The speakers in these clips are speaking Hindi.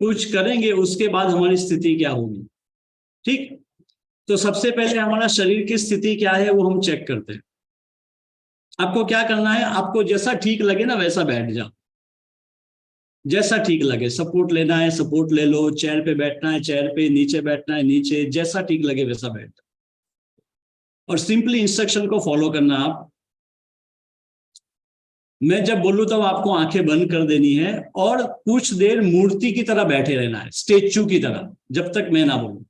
कुछ करेंगे उसके बाद हमारी स्थिति क्या होगी। ठीक, तो सबसे पहले हमारा शरीर की स्थिति क्या है वो हम चेक करते हैं। आपको क्या करना है, आपको जैसा ठीक लगे ना वैसा बैठ जाओ, जैसा ठीक लगे। सपोर्ट लेना है सपोर्ट ले लो, चेयर पे बैठना है चेयर पे, नीचे बैठना है नीचे, जैसा ठीक लगे वैसा बैठ। और सिंपली इंस्ट्रक्शन को फॉलो करना। आप, मैं जब बोलूं तब आपको आंखें बंद कर देनी है और कुछ देर मूर्ति की तरह बैठे रहना है, स्टेच्यू की तरह, जब तक मैं ना बोलूं।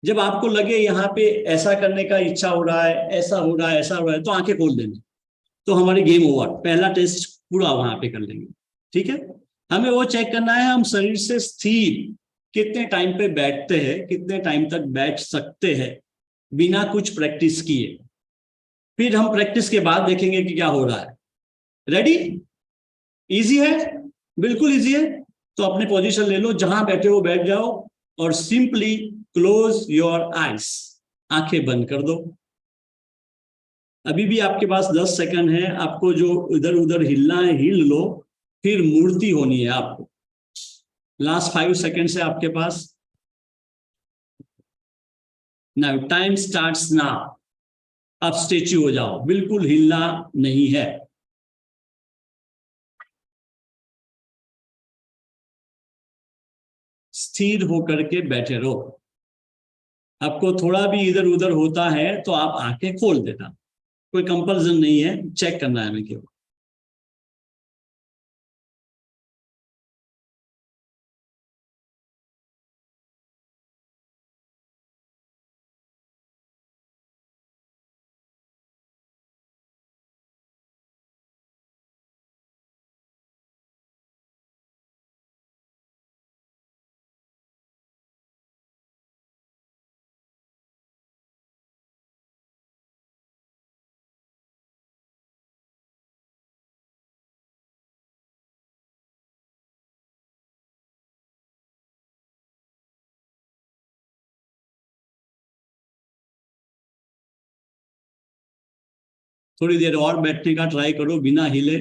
जब आपको लगे यहाँ पे ऐसा करने का इच्छा हो रहा है, ऐसा हो रहा है, ऐसा हो रहा है, तो आंखें खोल देनी। तो हमारी गेम ओवर, पहला टेस्ट पूरा वहां पे कर लेंगे। ठीक है, हमें वो चेक करना है हम शरीर से स्थिर कितने टाइम पे बैठते हैं, कितने टाइम तक बैठ सकते हैं बिना कुछ प्रैक्टिस किए। फिर हम प्रैक्टिस के बाद देखेंगे कि क्या हो रहा है। रेडी? इजी है, बिल्कुल इजी है। तो अपने पोजीशन ले लो, जहां बैठे हो बैठ जाओ और सिंपली क्लोज योर आईज, आंखें बंद कर दो। अभी भी आपके पास 10 सेकंड है, आपको जो इधर उधर हिलना है हिल लो, फिर मूर्ति होनी है आपको। लास्ट 5 सेकंड है आपके पास। Now time starts now. आप स्टेच्यू हो जाओ, बिल्कुल हिलना नहीं है। स्थिर होकर के बैठे रहो। आपको थोड़ा भी इधर उधर होता है तो आप आंखें खोल देना, कोई कंपल्सन नहीं है, चेक करना है हमें केवल। थोड़ी देर और बैठने का ट्राई करो बिना हिले।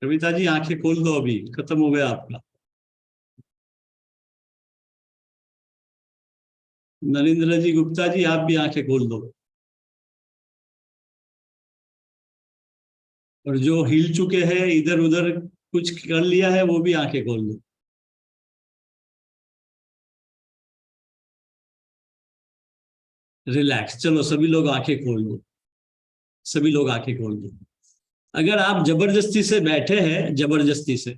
कविता जी आंखें खोल दो, अभी खत्म हो गया आपका। नरेंद्र जी गुप्ता जी आप भी आंखें खोल दो। और जो हिल चुके हैं इधर उधर कुछ कर लिया है वो भी आंखें खोल दो। रिलैक्स, चलो सभी लोग आंखें खोल दो, सभी लोग आंखें खोल दो। अगर आप जबरदस्ती से बैठे हैं, जबरदस्ती से,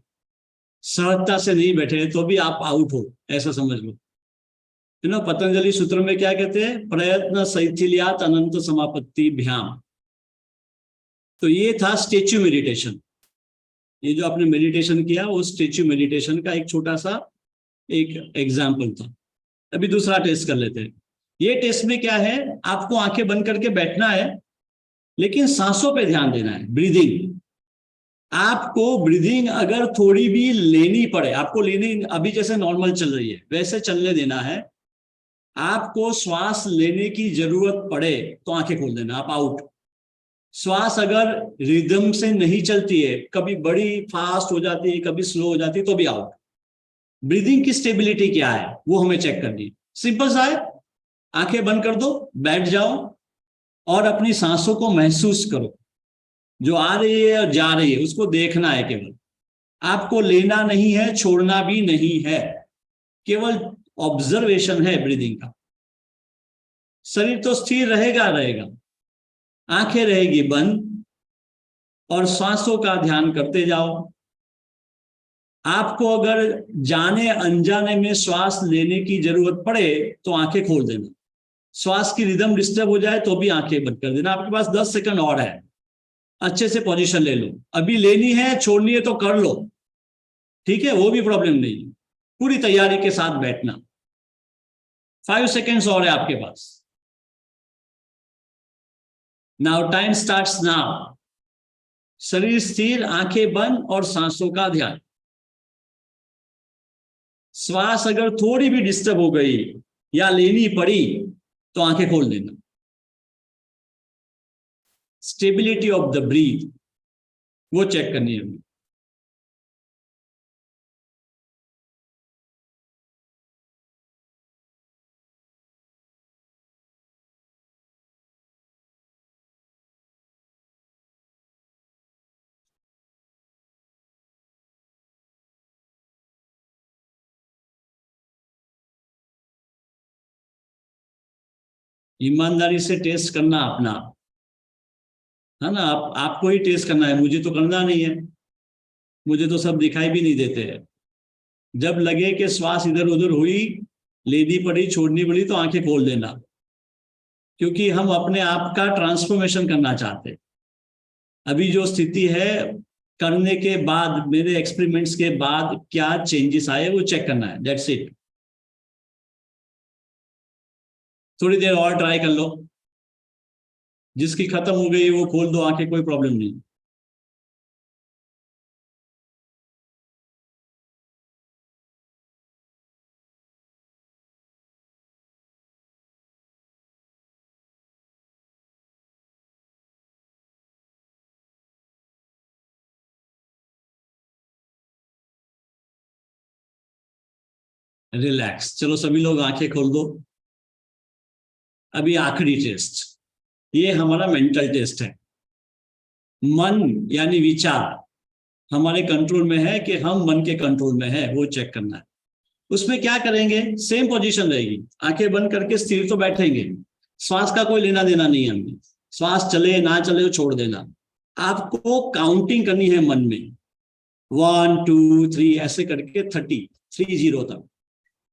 सहजता से नहीं बैठे हैं, तो भी आप आउट हो, ऐसा समझ लो। है ना, पतंजलि सूत्र में क्या कहते हैं, प्रयत्न शैथिल्यात अनंत समापत्ति भ्याम। तो ये था स्टेच्यू मेडिटेशन। ये जो आपने मेडिटेशन किया वो स्टेच्यू मेडिटेशन का एक छोटा सा एक एग्जाम्पल था। अभी दूसरा टेस्ट कर लेते हैं। ये टेस्ट में क्या है, आपको आंखें बंद करके बैठना है, लेकिन सांसों पे ध्यान देना है, ब्रीदिंग। आपको ब्रीदिंग अगर थोड़ी भी लेनी पड़े, आपको लेनी, अभी जैसे नॉर्मल चल रही है वैसे चलने देना है। आपको श्वास लेने की जरूरत पड़े तो आंखें खोल देना, आप आउट। श्वास अगर रिदम से नहीं चलती है, कभी बड़ी फास्ट हो जाती है कभी स्लो हो जाती है, तो भी आउट। ब्रीदिंग की स्टेबिलिटी क्या है वो हमें चेक करनी है। सिंपल सा है, आंखें बंद कर दो, बैठ जाओ और अपनी सांसों को महसूस करो। जो आ रही है और जा रही है उसको देखना है केवल। आपको लेना नहीं है, छोड़ना भी नहीं है, केवल ऑब्जर्वेशन है ब्रीदिंग का। शरीर तो स्थिर रहेगा रहेगा। आंखें रहेगी बंद और सांसों का ध्यान करते जाओ। आपको अगर जाने अनजाने में श्वास लेने की जरूरत पड़े तो आंखें खोल देना। श्वास की रिदम डिस्टर्ब हो जाए तो भी आंखें बंद कर देना। आपके पास 10 सेकंड और है, अच्छे से पोजीशन ले लो। अभी लेनी है छोड़नी है तो कर लो, ठीक है, वो भी प्रॉब्लम नहीं। पूरी तैयारी के साथ बैठना। 5 सेकेंड्स और है आपके पास। Now time starts now. शरीर स्थिर, आंखें बंद और सांसों का ध्यान। श्वास अगर थोड़ी भी डिस्टर्ब हो गई या लेनी पड़ी तो आंखें खोल देना। स्टेबिलिटी ऑफ द ब्रीथ वो चेक करनी है हमें। ईमानदारी से टेस्ट करना अपना, है ना। आपको ही टेस्ट करना है, मुझे तो करना नहीं है। मुझे तो सब दिखाई भी नहीं देते हैं। जब लगे कि श्वास इधर उधर हुई, लेनी पड़ी छोड़नी पड़ी तो आंखें खोल देना, क्योंकि हम अपने आप का ट्रांसफॉर्मेशन करना चाहते हैं। अभी जो स्थिति है, करने के बाद, मेरे एक्सपेरिमेंट्स के बाद क्या चेंजेस आए वो चेक करना है, दैट्स इट। थोड़ी देर और ट्राई कर लो। जिसकी खत्म हो गई वो खोल दो आंखें, कोई प्रॉब्लम नहीं। रिलैक्स, चलो सभी लोग आंखें खोल दो। अभी आखिरी टेस्ट, ये हमारा मेंटल टेस्ट है। मन यानी विचार हमारे कंट्रोल में है कि हम मन के कंट्रोल में है, वो चेक करना है। उसमें क्या करेंगे, सेम पोजीशन रहेगी, आंखें बंद करके स्थिर तो बैठेंगे। श्वास का कोई लेना देना नहीं है हमें। श्वास चले ना चले वो छोड़ देना। आपको काउंटिंग करनी है मन में, 1 2 3 ऐसे करके 30 तक।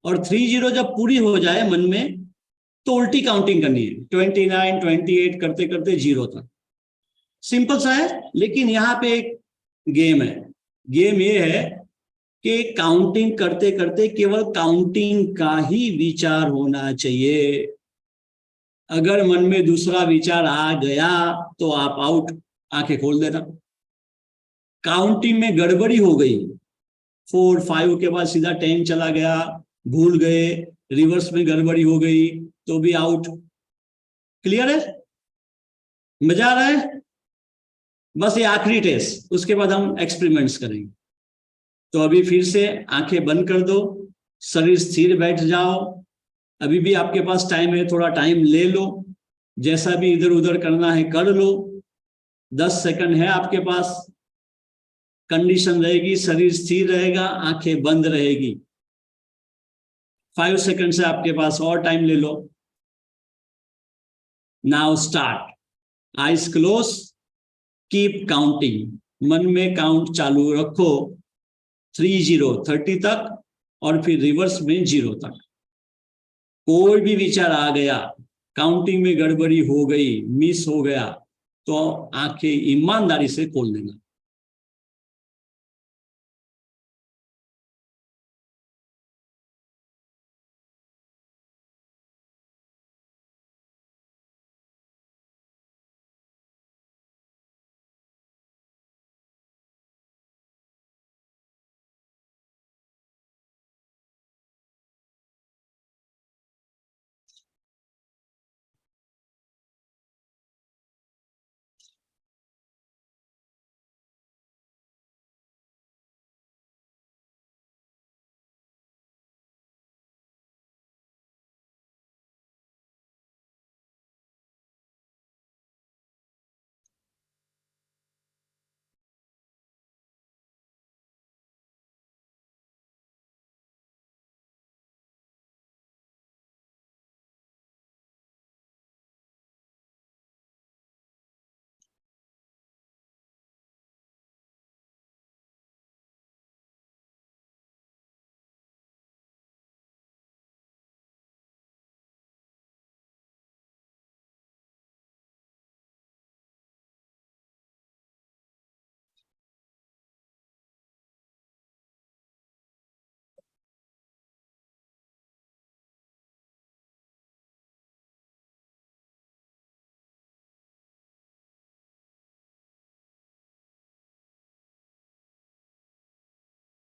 और 30 जब पूरी हो जाए मन में तो उल्टी काउंटिंग करनी है, 29 28 करते करते 0 तक। सिंपल सा है, लेकिन यहाँ पे एक गेम है। गेम ये है कि काउंटिंग करते करते केवल काउंटिंग का ही विचार होना चाहिए। अगर मन में दूसरा विचार आ गया तो आप आउट, आंखें खोल देना। काउंटिंग में गड़बड़ी हो गई, 4 5 के बाद सीधा 10 चला गया, भूल गए, रिवर्स में गड़बड़ी हो गई तो भी आउट। क्लियर है? मजा आ रहा है? बस ये आखिरी टेस्ट, उसके बाद हम एक्सपेरिमेंट्स करेंगे। तो अभी फिर से आंखें बंद कर दो, शरीर स्थिर बैठ जाओ। अभी भी आपके पास टाइम है, थोड़ा टाइम ले लो, जैसा भी इधर उधर करना है कर लो। 10 सेकंड है आपके पास। कंडीशन रहेगी शरीर स्थिर रहेगा, आंखें बंद रहेगी। 5 सेकंड से आपके पास और टाइम ले लो। Now start. Eyes close, keep counting. मन में काउंट चालू रखो, 30 तक, और फिर रिवर्स में 0 तक। कोई भी विचार आ गया, काउंटिंग में गड़बड़ी हो गई, मिस हो गया, तो आंखें ईमानदारी से खोल देना।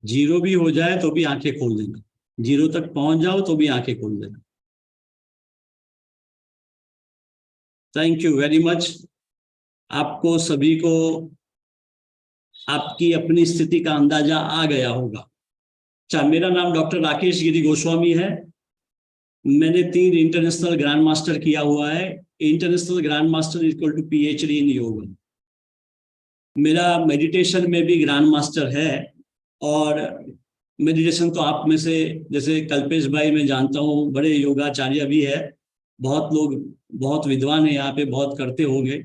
जीरो भी हो जाए तो भी आंखें खोल देना, जीरो तक पहुंच जाओ तो भी आंखें खोल देना। Thank you very much. आपको सभी को आपकी अपनी स्थिति का अंदाजा आ गया होगा। अच्छा, मेरा नाम डॉक्टर राकेश गिरी गोस्वामी है। मैंने 3 इंटरनेशनल ग्रैंड मास्टर किया हुआ है। International grand master equal to PhD in yog. मेरा मेडिटेशन में भी ग्रैंड मास्टर है। और मेडिटेशन तो आप में से, जैसे कल्पेश भाई मैं जानता हूँ, बड़े योगाचार्य भी है। बहुत लोग, बहुत विद्वान है यहाँ पे, बहुत करते होंगे,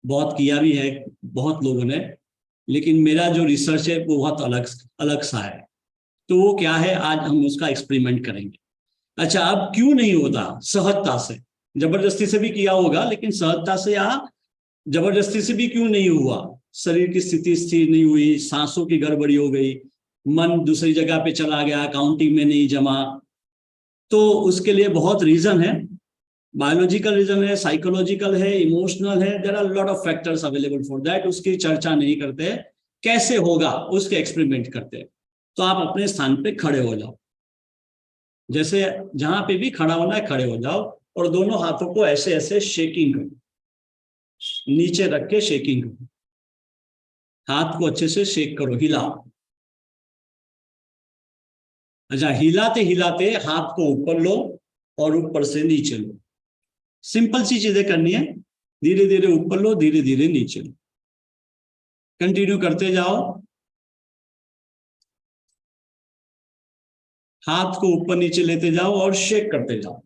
बहुत किया भी है बहुत लोगों ने। लेकिन मेरा जो रिसर्च है वो बहुत अलग अलग सा है। तो वो क्या है, आज हम उसका एक्सपेरिमेंट करेंगे। अच्छा, अब क्यों नहीं होता? सहजता से। जबरदस्ती से भी किया होगा, लेकिन सहजता से या जबरदस्ती से भी क्यों नहीं हुआ? शरीर की स्थिति स्थिर नहीं हुई, सांसों की गड़बड़ी हो गई, मन दूसरी जगह पे चला गया, काउंटिंग में नहीं जमा। तो उसके लिए बहुत रीजन है। बायोलॉजिकल रीजन है, साइकोलॉजिकल है, इमोशनल है। There are lot of factors available for that. उसकी चर्चा नहीं करते। कैसे होगा उसके एक्सपेरिमेंट करते हैं। तो आप अपने स्थान पे खड़े हो जाओ, जैसे जहां पे भी खड़ा होना है खड़े हो जाओ, और दोनों हाथों को ऐसे ऐसे शेकिंग करो, नीचे रख के शेकिंग करो। हाथ को अच्छे से शेक करो, हिलाओ। अच्छा, हिलाते हिलाते हाथ को ऊपर लो और ऊपर से नीचे लो। सिंपल सी चीजें करनी है। धीरे धीरे ऊपर लो, धीरे धीरे नीचे लो। कंटिन्यू करते जाओ। हाथ को ऊपर नीचे लेते जाओ और शेक करते जाओ।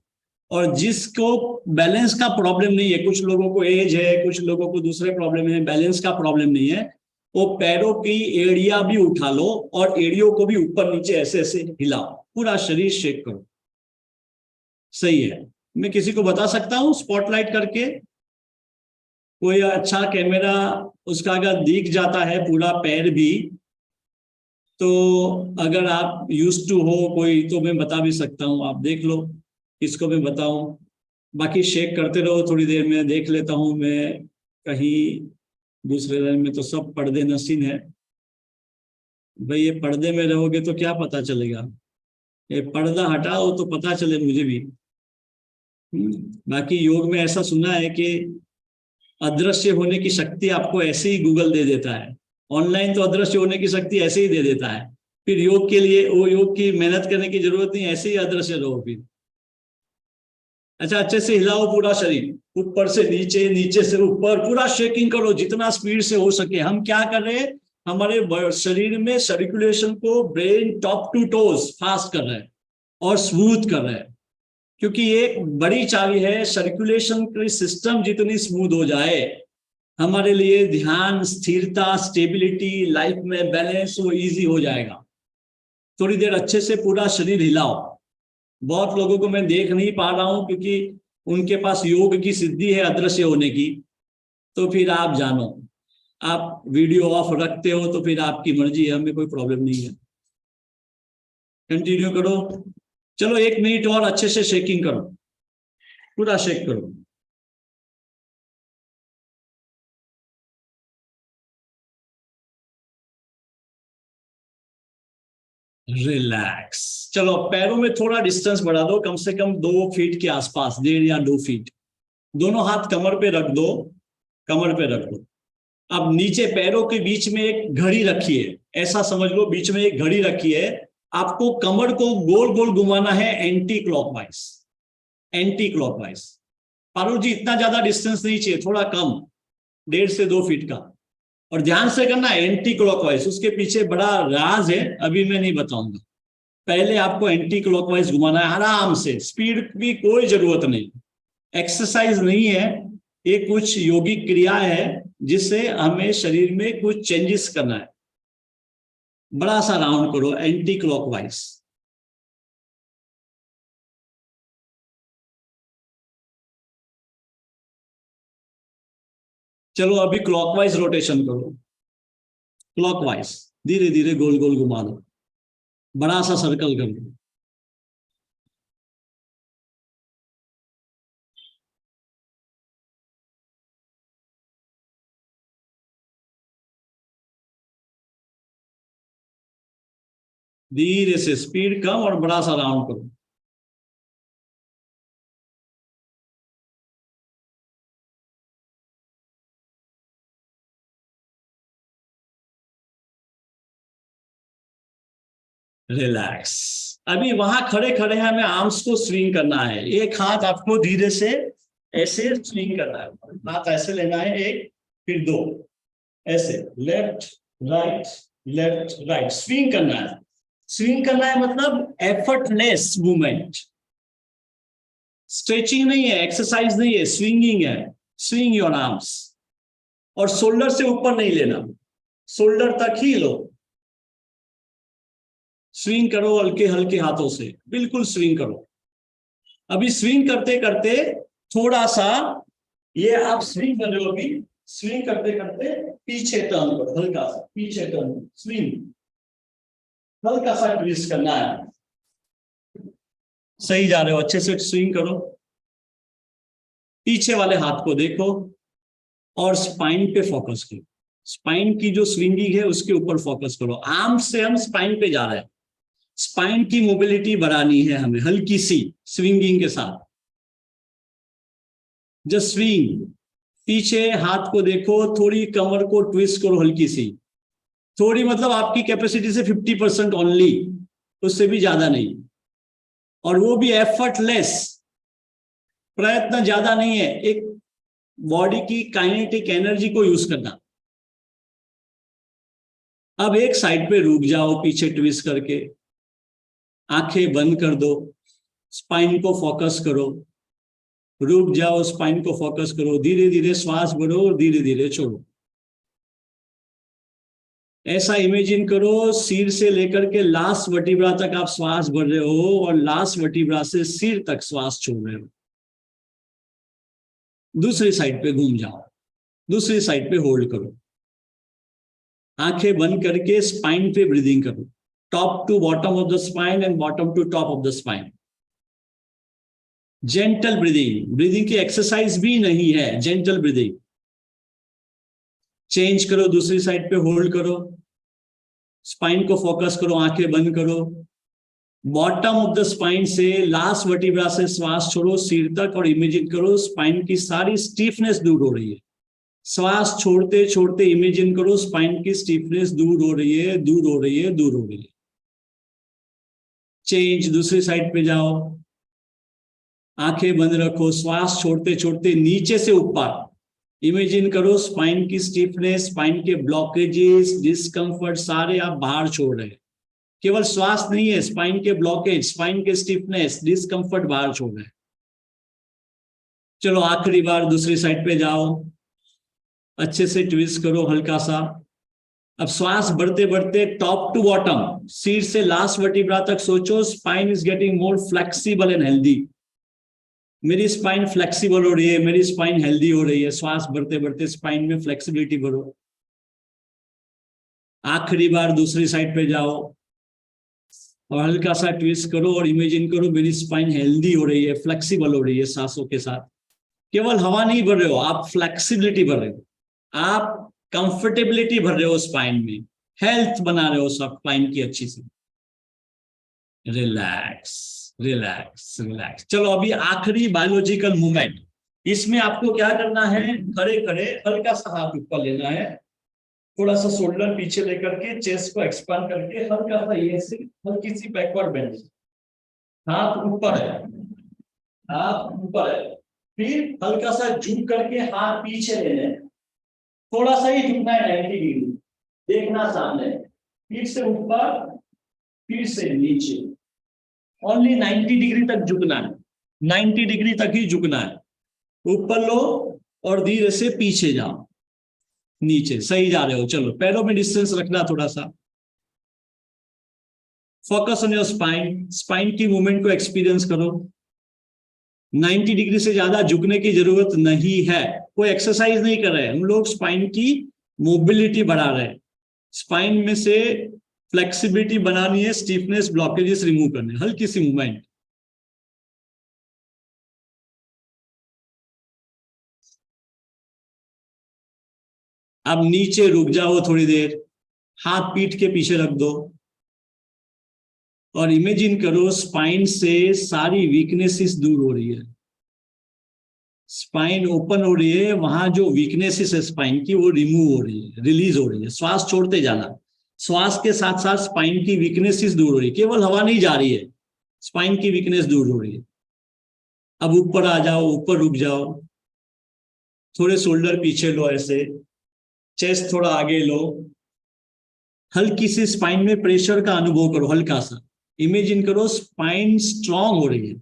और जिसको बैलेंस का प्रॉब्लम नहीं है, कुछ लोगों को एज है, कुछ लोगों को दूसरे प्रॉब्लम है, बैलेंस का प्रॉब्लम नहीं है, वो पैरों की एड़ियां भी उठा लो और एड़ियों को भी ऊपर नीचे ऐसे ऐसे हिलाओ, पूरा शरीर शेक करो। सही है। मैं किसी को बता सकता हूँ स्पॉटलाइट करके, कोई अच्छा कैमरा उसका अगर दिख जाता है पूरा पैर भी, तो अगर आप यूज टू हो कोई, तो मैं बता भी सकता हूँ, आप देख लो किसको मैं बताऊं। बाकी शेक करते रहो, थोड़ी देर में देख लेता हूँ मैं। कहीं दूसरे रंग में तो सब पर्दे नशीन है। भाई ये पर्दे में रहोगे तो क्या पता चलेगा? ये पर्दा हटाओ तो पता चले मुझे भी। बाकी योग में ऐसा सुना है कि अदृश्य होने की शक्ति आपको ऐसे ही गूगल दे देता है। ऑनलाइन तो अदृश्य होने की शक्ति ऐसे ही दे देता है। फिर योग के लिए वो योग की मेहनत करने की जरूरत नहीं, ऐसे ही अदृश्य रहो फिर। अच्छा, अच्छे से हिलाओ पूरा शरीर, ऊपर से नीचे, नीचे से ऊपर, पूरा शेकिंग करो जितना स्पीड से हो सके। हम क्या कर रहे हैं, हमारे शरीर में सर्कुलेशन को brain top to toes fast कर रहे हैं और स्मूथ कर रहे हैं। क्योंकि ये एक बड़ी चाबी है, सर्कुलेशन की सिस्टम जितनी स्मूथ हो जाए, हमारे लिए ध्यान, स्थिरता, स्टेबिलिटी, लाइफ में बैलेंस, वो इजी हो जाएगा। थोड़ी देर अच्छे से पूरा शरीर हिलाओ। बहुत लोगों को मैं देख नहीं पा रहा हूं क्योंकि उनके पास योग की सिद्धि है अदृश्य होने की। तो फिर आप जानो, आप वीडियो ऑफ रखते हो तो फिर आपकी मर्जी है, हमें कोई प्रॉब्लम नहीं है। कंटिन्यू करो। चलो 1 मिनट और अच्छे से शेकिंग करो, पूरा शेक करो। रिलैक्स। चलो पैरों में थोड़ा डिस्टेंस बढ़ा दो, कम से कम 2 फीट के आसपास, 1.5 या 2 फीट। दोनों हाथ कमर पे रख दो, कमर पे रख दो। अब नीचे पैरों के बीच में एक घड़ी रखी है, ऐसा समझ लो बीच में एक घड़ी रखी है। आपको कमर को गोल गोल घुमाना है, anti clockwise. Anti clockwise. Parul ji इतना ज्यादा डिस्टेंस नहीं चाहिए, थोड़ा कम, 1.5 से 2 फीट का। और ध्यान से करना है एंटी क्लॉकवाइज। उसके पीछे बड़ा राज है, अभी मैं नहीं बताऊंगा। पहले आपको एंटी क्लॉकवाइज घुमाना है, आराम से, स्पीड की कोई जरूरत नहीं। एक्सरसाइज नहीं है, ये कुछ योगिक क्रिया है जिससे हमें शरीर में कुछ चेंजेस करना है। बड़ा सा राउंड करो एंटी क्लॉकवाइज। चलो अभी क्लॉकवाइज रोटेशन करो। क्लॉकवाइज, धीरे धीरे गोल गोल घुमा दो, बड़ा सा सर्कल कर दो। धीरे से, स्पीड कम और बड़ा सा राउंड करो। रिलैक्स। अभी वहां खड़े खड़े हमें आर्म्स को स्विंग करना है। एक हाथ आपको धीरे से ऐसे स्विंग करना है, हाथ ऐसे लेना है, एक फिर दो, ऐसे left right left right, swing करना है। स्विंग करना है मतलब एफर्टलेस मूवमेंट, स्ट्रेचिंग नहीं है, एक्सरसाइज नहीं है, स्विंगिंग है। स्विंग योर आर्म्स, और शोल्डर से ऊपर नहीं लेना, शोल्डर तक ही लो। स्विंग करो हल्के हल्के हाथों से, बिल्कुल स्विंग करो। अभी स्विंग करते करते थोड़ा सा, ये आप स्विंग कर रहे हो, अभी स्विंग करते करते पीछे टर्न करो, हल्का सा पीछे टर्न, स्विंग, हल्का सा ट्विस्ट करना है। सही जा रहे हो, अच्छे से स्विंग करो। पीछे वाले हाथ को देखो और स्पाइन पे फोकस करो। स्पाइन की जो स्विंगिंग है उसके ऊपर फोकस करो। आर्म से हम स्पाइन पे जा रहे हैं, स्पाइन की मोबिलिटी बढ़ानी है हमें हल्की सी स्विंगिंग के साथ। जस्ट स्विंग, पीछे हाथ को देखो, थोड़ी कमर को ट्विस्ट करो हल्की सी, थोड़ी मतलब आपकी कैपेसिटी से 50% ओनली, उससे भी ज्यादा नहीं, और वो भी एफर्टलेस, प्रयत्न ज्यादा नहीं है, एक बॉडी की काइनेटिक एनर्जी को यूज करना। अब एक साइड पे रुक जाओ पीछे ट्विस्ट करके, आंखें बंद कर दो, स्पाइन को फोकस करो, रुक जाओ, स्पाइन को फोकस करो, धीरे धीरे श्वास भरो और धीरे धीरे छोड़ो। ऐसा इमेजिन करो सिर से लेकर के लास्ट वर्टिब्रा तक आप श्वास भर रहे हो और लास्ट वर्टिब्रा से सिर तक श्वास छोड़ रहे हो। दूसरी साइड पे घूम जाओ, दूसरी साइड पे होल्ड करो, आंखें बंद करके स्पाइन पे ब्रीदिंग करो, top to bottom of the spine and bottom to top of the spine. Gentle breathing, breathing की एक्सरसाइज भी नहीं है, जेंटल ब्रीदिंग। चेंज करो, दूसरी साइड पे होल्ड करो, स्पाइन को फोकस करो, आंखें बंद करो, बॉटम ऑफ द स्पाइन से लास्ट वर्टिब्रा से श्वास छोड़ो सिर तक, और इमेजिन करो स्पाइन की सारी स्टीफनेस दूर हो रही है। श्वास छोड़ते छोड़ते इमेजिन करो स्पाइन की स्टीफनेस दूर हो रही है, दूर हो रही है, दूर हो रही है। चेंज, दूसरी साइड पे जाओ, आंखें बंद रखो, श्वास छोड़ते छोड़ते नीचे से ऊपर इमेजिन करो स्पाइन की स्टीफनेस, स्पाइन के ब्लॉकेजेस, डिस्कंफर्ट सारे आप बाहर छोड़ रहे हैं। केवल श्वास नहीं है, स्पाइन के ब्लॉकेज, स्पाइन के स्टिफनेस, डिस्कंफर्ट बाहर छोड़ रहे हैं। चलो आखिरी बार दूसरी साइड पे जाओ, अच्छे से ट्विस्ट करो हल्का सा। अब श्वास बढ़ते बढ़ते टॉप टू बॉटम, सिर से लास्ट वर्टिब्रा तक सोचो, spine is getting more flexible and healthy. मेरी स्पाइन फ्लेक्सिबल हो रही है, मेरी स्पाइन हेल्दी हो रही है। श्वास बढ़ते बढ़ते स्पाइन में फ्लेक्सिबिलिटी बढ़ो। आखिरी बार दूसरी साइड पे जाओ और हल्का सा ट्विस्ट करो और इमेजिन करो मेरी स्पाइन हेल्दी हो रही है, फ्लेक्सिबल हो रही है सांसों के साथ। केवल हवा नहीं भर रहे हो आप, फ्लेक्सिबिलिटी भर रहे हो, आप कंफर्टेबिलिटी भर रहे हो स्पाइन में, हेल्थ बना रहे हो सब स्पाइन की अच्छी से। Relax relax relax. चलो अभी आखिरी बायोलॉजिकल मूवमेंट, इसमें आपको क्या करना है, खड़े खड़े हल्का सा हाथ ऊपर लेना है, थोड़ा सा शोल्डर पीछे लेकर के चेस्ट को एक्सपांड करके हल्का सा ये से हल्की सी बैकवर्ड बेंड, हाथ ऊपर है, हाथ ऊपर है, फिर हल्का सा झुक करके हाथ पीछे लेने, थोड़ा सा ही झुकना है 90 डिग्री, देखना सामने, फिर से ऊपर, फिर से नीचे, ओनली 90 डिग्री तक झुकना है, 90 डिग्री तक ही झुकना है। ऊपर लो और धीरे से पीछे जाओ, नीचे, सही जा रहे हो। चलो पैरों में डिस्टेंस रखना थोड़ा सा, focus on your spine, spine की मूवमेंट को एक्सपीरियंस करो। 90 डिग्री से ज्यादा झुकने की जरूरत नहीं है, कोई एक्सरसाइज नहीं कर रहे हैं हम लोग, स्पाइन की मोबिलिटी बढ़ा रहे हैं, स्पाइन में से फ्लेक्सिबिलिटी बनानी है, स्टीफनेस ब्लॉकेजेस रिमूव करने, हल्की सी मूवमेंट। अब नीचे रुक जाओ थोड़ी देर, हाथ पीठ के पीछे रख दो, और इमेजिन करो स्पाइन से सारी वीकनेसेस दूर हो रही है, स्पाइन ओपन हो रही है, वहां जो वीकनेसेस है स्पाइन की वो रिमूव हो रही है, रिलीज हो रही है। श्वास छोड़ते जाना, श्वास के साथ साथ स्पाइन की वीकनेसेस दूर हो रही है, केवल हवा नहीं जा रही है, स्पाइन की वीकनेस दूर हो रही है। अब ऊपर आ जाओ, ऊपर रुक जाओ, थोड़े शोल्डर पीछे लो, ऐसे चेस्ट थोड़ा आगे लो, हल्की सी स्पाइन में प्रेशर का अनुभव करो, हल्का सा। इमेजिन करो स्पाइन स्ट्रांग हो रही है,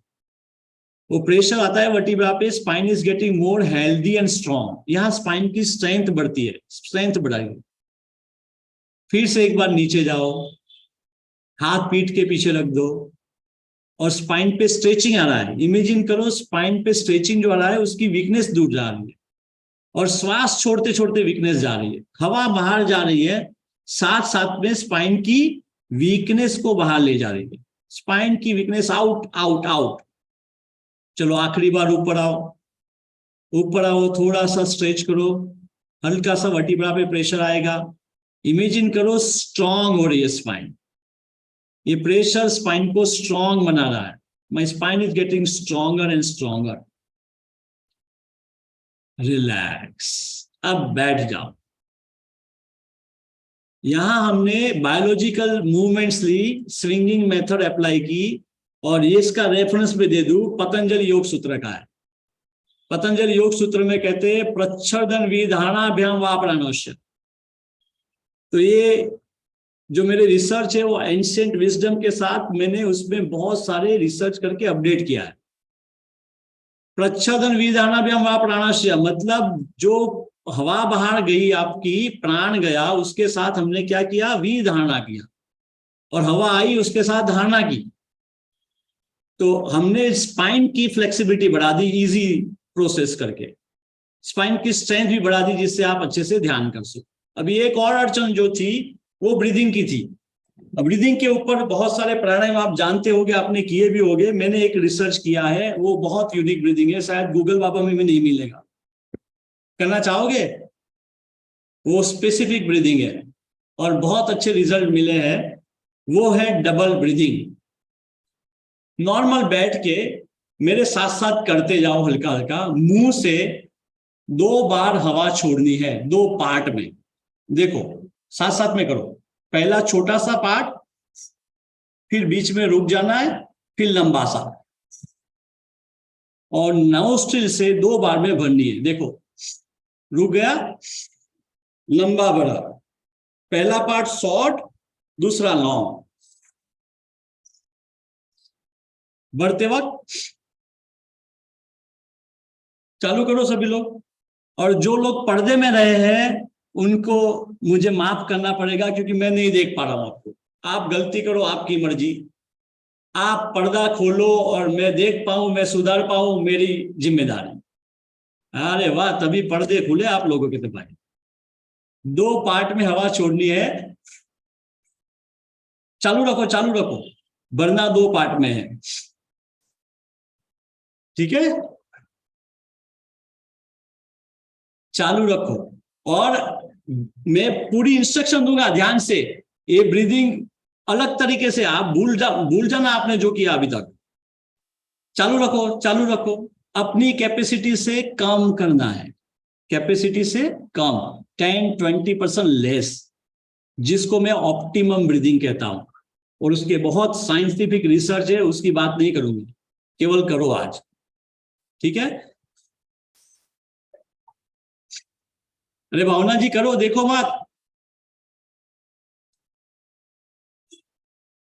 वो प्रेशर आता है वर्टिब्रा पे, spine is getting more healthy and strong, यहां स्पाइन की स्ट्रेंथ बढ़ती है, स्ट्रेंथ बढ़ाएगी। फिर से एक बार नीचे जाओ, हाथ पीठ के पीछे रख दो और स्पाइन पे स्ट्रेचिंग आ रहा है। इमेजिन करो स्पाइन पे स्ट्रेचिंग जो आ रहा है उसकी वीकनेस दूर जा रही है, और श्वास छोड़ते छोड़ते वीकनेस जा रही है, हवा बाहर जा रही है, साथ साथ में स्पाइन की वीकनेस को बाहर ले जा रही है, स्पाइन की वीकनेस आउट आउट आउट। चलो आखिरी बार ऊपर आओ, ऊपर आओ, थोड़ा सा स्ट्रेच करो, हल्का सा वर्टिब्रा पे प्रेशर आएगा। इमेजिन करो स्ट्रांग हो रही है स्पाइन, ये प्रेशर स्पाइन को स्ट्रांग बना रहा है, my spine is getting stronger and stronger. Relax, अब बैठ जाओ। यहां हमने बायोलॉजिकल मूवमेंट्स ली, स्विंगिंग मेथड अप्लाई की, और ये इसका रेफरेंस भी दे दूं, पतंजलि योग सूत्र का है। पतंजलि योग सूत्र में कहते हैं प्रच्छदन विधानाभ्याम वा प्राणोश्य। तो ये जो मेरे रिसर्च है वो एंशिएंट विजडम के साथ मैंने उसमें बहुत सारे रिसर्च करके अपडेट किया है। प्रच्छदन विधानाभ्याम वा प्राणोश्य मतलब जो हवा बाहर गई आपकी, प्राण गया, उसके साथ हमने क्या किया, विधारणा किया, और हवा आई उसके साथ धारणा की। तो हमने स्पाइन की फ्लेक्सिबिलिटी बढ़ा दी, इजी प्रोसेस करके स्पाइन की स्ट्रेंथ भी बढ़ा दी, जिससे आप अच्छे से ध्यान कर सको। अभी एक और अड़चन जो थी वो ब्रीदिंग की थी। ब्रीदिंग के ऊपर बहुत सारे प्राणायाम आप जानते होंगे, आपने किए भी होंगे, मैंने एक रिसर्च किया है, वो बहुत यूनिक ब्रीदिंग है, शायद गूगल बाबा में भी नहीं मिलेगा। करना चाहोगे? वो स्पेसिफिक ब्रीदिंग है और बहुत अच्छे रिजल्ट मिले हैं। वो है डबल ब्रीदिंग। नॉर्मल बैठ के मेरे साथ साथ करते जाओ, हल्का हल्का मुंह से 2 बार हवा छोड़नी है, 2 पार्ट में। देखो साथ साथ में करो, पहला छोटा सा पार्ट, फिर बीच में रुक जाना है, फिर लंबा सा, और नोस्ट्रिल से 2 बार में भरनी है। देखो रुक गया, लंबा भरा, पहला पार्ट शॉर्ट, दूसरा लॉन्ग। बढ़ते वक्त चालू करो सभी लोग। और जो लोग पर्दे में रहे हैं उनको मुझे माफ करना पड़ेगा, क्योंकि मैं नहीं देख पा रहा हूं आपको। आप गलती करो, आपकी मर्जी, आप पर्दा खोलो और मैं देख पाऊं, मैं सुधार पाऊं, मेरी जिम्मेदारी। अरे वाह, तभी पर्दे खुले आप लोगों के। तो भाई 2 पार्ट में हवा छोड़नी है, चालू रखो चालू रखो, वरना 2 पार्ट में है, ठीक है? चालू रखो, और मैं पूरी इंस्ट्रक्शन दूंगा ध्यान से। ये ब्रीदिंग अलग तरीके से आप भूल जाना आपने जो किया अभी तक। चालू रखो चालू रखो, अपनी कैपेसिटी से कम करना है, कैपेसिटी से कम, 10-20% लेस, जिसको मैं ऑप्टिमम ब्रीदिंग कहता हूं। और उसके बहुत साइंटिफिक रिसर्च है, उसकी बात नहीं करूंगी, केवल करो आज, ठीक है? अरे भावना जी करो, देखो मत।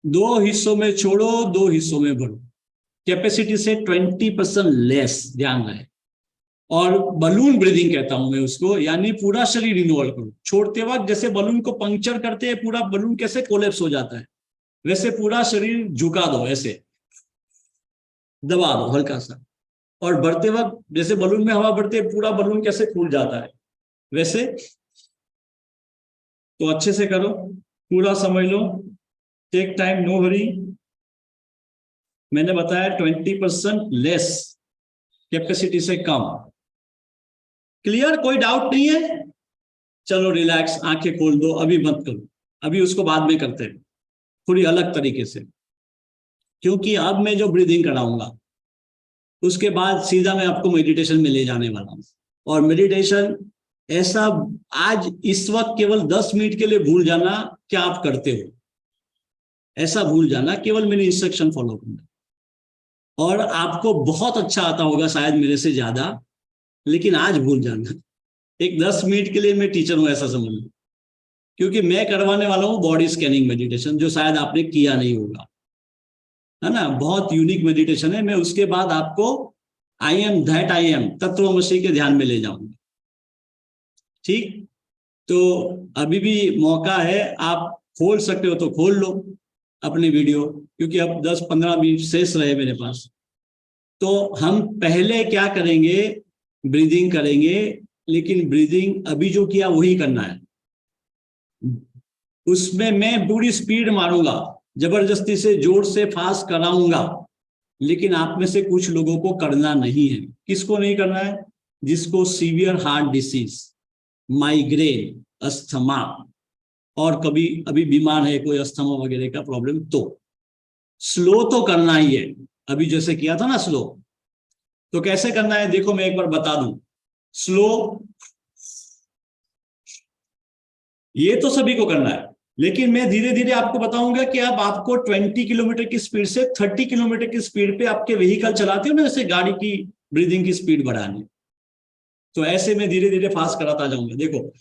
2 हिस्सों में छोड़ो, 2 हिस्सों में भरो, कैपेसिटी से 20% लेस, ध्यान रहे। और बलून ब्रीदिंग कहता हूं मैं उसको, यानी पूरा शरीर इन्वॉल्व करो। छोड़ते वक्त जैसे बलून को पंक्चर करते हैं, पूरा बलून कैसे कोलेप्स हो जाता है, वैसे पूरा शरीर झुका दो, ऐसे दबा दो हल्का सा। और बढ़ते वक्त जैसे बलून में हवा बढ़ती है, पूरा बलून कैसे फूल जाता है, वैसे। तो अच्छे से करो, पूरा समझ लो, टेक टाइम, नो हरी। मैंने बताया 20% लेस, कैपेसिटी से कम। क्लियर? कोई डाउट नहीं है? चलो रिलैक्स, आंखें खोल दो, अभी मत करो, अभी उसको बाद में करते हैं थोड़ी अलग तरीके से। क्योंकि अब मैं जो ब्रीदिंग कराऊंगा उसके बाद सीधा मैं आपको मेडिटेशन में ले जाने वाला हूं। और मेडिटेशन ऐसा, आज इस वक्त केवल 10 मिनट के लिए भूल जाना क्या आप करते हो, ऐसा भूल जाना, केवल मेरी इंस्ट्रक्शन फॉलो करना। और आपको बहुत अच्छा आता होगा शायद मेरे से ज्यादा, लेकिन आज भूल जाना। एक 10 मिनट के लिए मैं टीचर हूं ऐसा समझ लो, क्योंकि मैं करवाने वाला हूं बॉडी स्कैनिंग मेडिटेशन, जो शायद आपने किया नहीं होगा, है ना। बहुत यूनिक मेडिटेशन है। मैं उसके बाद आपको I am that I am तत्वमसी के ध्यान में ले जाऊंगा। ठीक, तो अभी भी मौका है, आप खोल सकते हो तो खोल लो अपनी वीडियो, क्योंकि अब 10-15 मिनट शेष रहे मेरे पास। तो हम पहले क्या करेंगे, ब्रीदिंग करेंगे, लेकिन ब्रीदिंग अभी जो किया वही करना है। उसमें मैं पूरी स्पीड मारूंगा, जबरदस्ती से जोर से फास्ट कराऊंगा, लेकिन आप में से कुछ लोगों को करना नहीं है। किसको नहीं करना है? जिसको severe heart disease, migraine, asthma, और कभी अभी बीमार है कोई अस्थमा वगैरह का प्रॉब्लम, तो स्लो तो करना ही है। अभी जैसे किया था ना स्लो, तो कैसे करना है देखो, मैं एक बार बता दूं। स्लो ये तो सभी को करना है, लेकिन मैं धीरे धीरे आपको बताऊंगा कि अब आपको 20 किलोमीटर की स्पीड से 30 किलोमीटर की स्पीड पे आपके व्हीकल चलाते हो ना, जैसे गाड़ी की ब्रीदिंग की स्पीड बढ़ानी, तो ऐसे मैं धीरे धीरे फास्ट कराता जाऊंगा। देखो,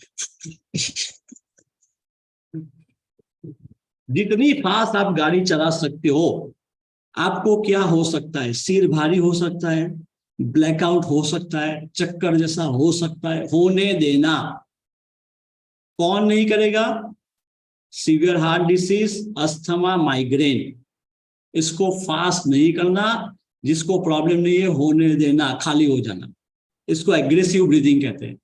जितनी फास्ट आप गाड़ी चला सकते हो, आपको क्या हो सकता है, सिर भारी हो सकता है, ब्लैकआउट हो सकता है, चक्कर जैसा हो सकता है, होने देना। कौन नहीं करेगा? Severe heart disease, asthma, migraine, इसको फास्ट नहीं करना। जिसको प्रॉब्लम नहीं है होने देना, खाली हो जाना, इसको एग्रेसिव ब्रीदिंग कहते हैं।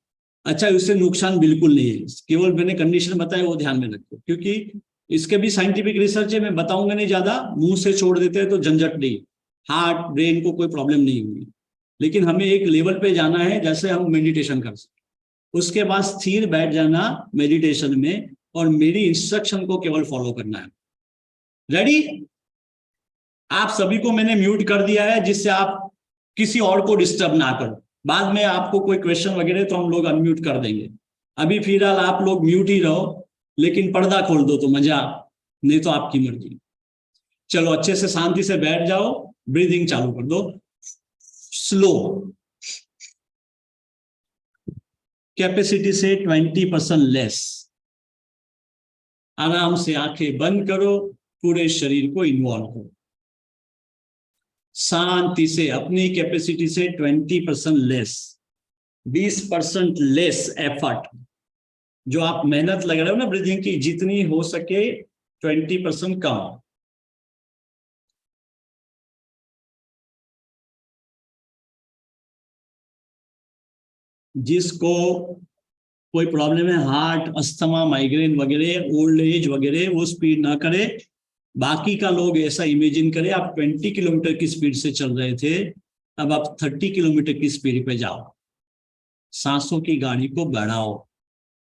अच्छा, इससे नुकसान बिल्कुल नहीं है, केवल मैंने कंडीशन बताया वो ध्यान में रखो, क्योंकि इसके भी साइंटिफिक रिसर्च है, मैं बताऊंगा नहीं ज्यादा, मुंह से छोड़ देते हैं तो झंझट नहीं, हार्ट ब्रेन को कोई प्रॉब्लम नहीं होगी। लेकिन हमें एक लेवल पे जाना है जैसे हम मेडिटेशन कर सकते, उसके बाद स्थिर बैठ जाना मेडिटेशन में, और मेरी इंस्ट्रक्शन को केवल फॉलो करना है। रेडी? आप सभी को मैंने म्यूट कर दिया है, जिससे आप किसी और को डिस्टर्ब ना करो। बाद में आपको कोई क्वेश्चन वगैरह तो हम लोग अनम्यूट कर देंगे। अभी फिलहाल आप लोग म्यूट ही रहो, लेकिन पर्दा खोल दो तो मजा, नहीं तो आपकी मर्जी। चलो, अच्छे से शांति से बैठ जाओ, ब्रीदिंग चालू कर दो। स्लो, कैपेसिटी से 20% लेस। आराम से आंखें बंद करो, पूरे शरीर को इन्वॉल्व करो, शांति से, अपनी कैपेसिटी से 20% लेस, 20% लेस एफर्ट। जो आप मेहनत लग रहे हो ना ब्रीदिंग की, जितनी हो सके 20% कम। जिसको कोई प्रॉब्लम है, हार्ट, अस्थमा, माइग्रेन वगैरह, ओल्ड एज वगैरह, वो स्पीड ना करे। बाकी का लोग ऐसा इमेजिन करे, आप 20 किलोमीटर की स्पीड से चल रहे थे, अब आप 30 किलोमीटर की स्पीड पे जाओ। सांसों की गाड़ी को बढ़ाओ,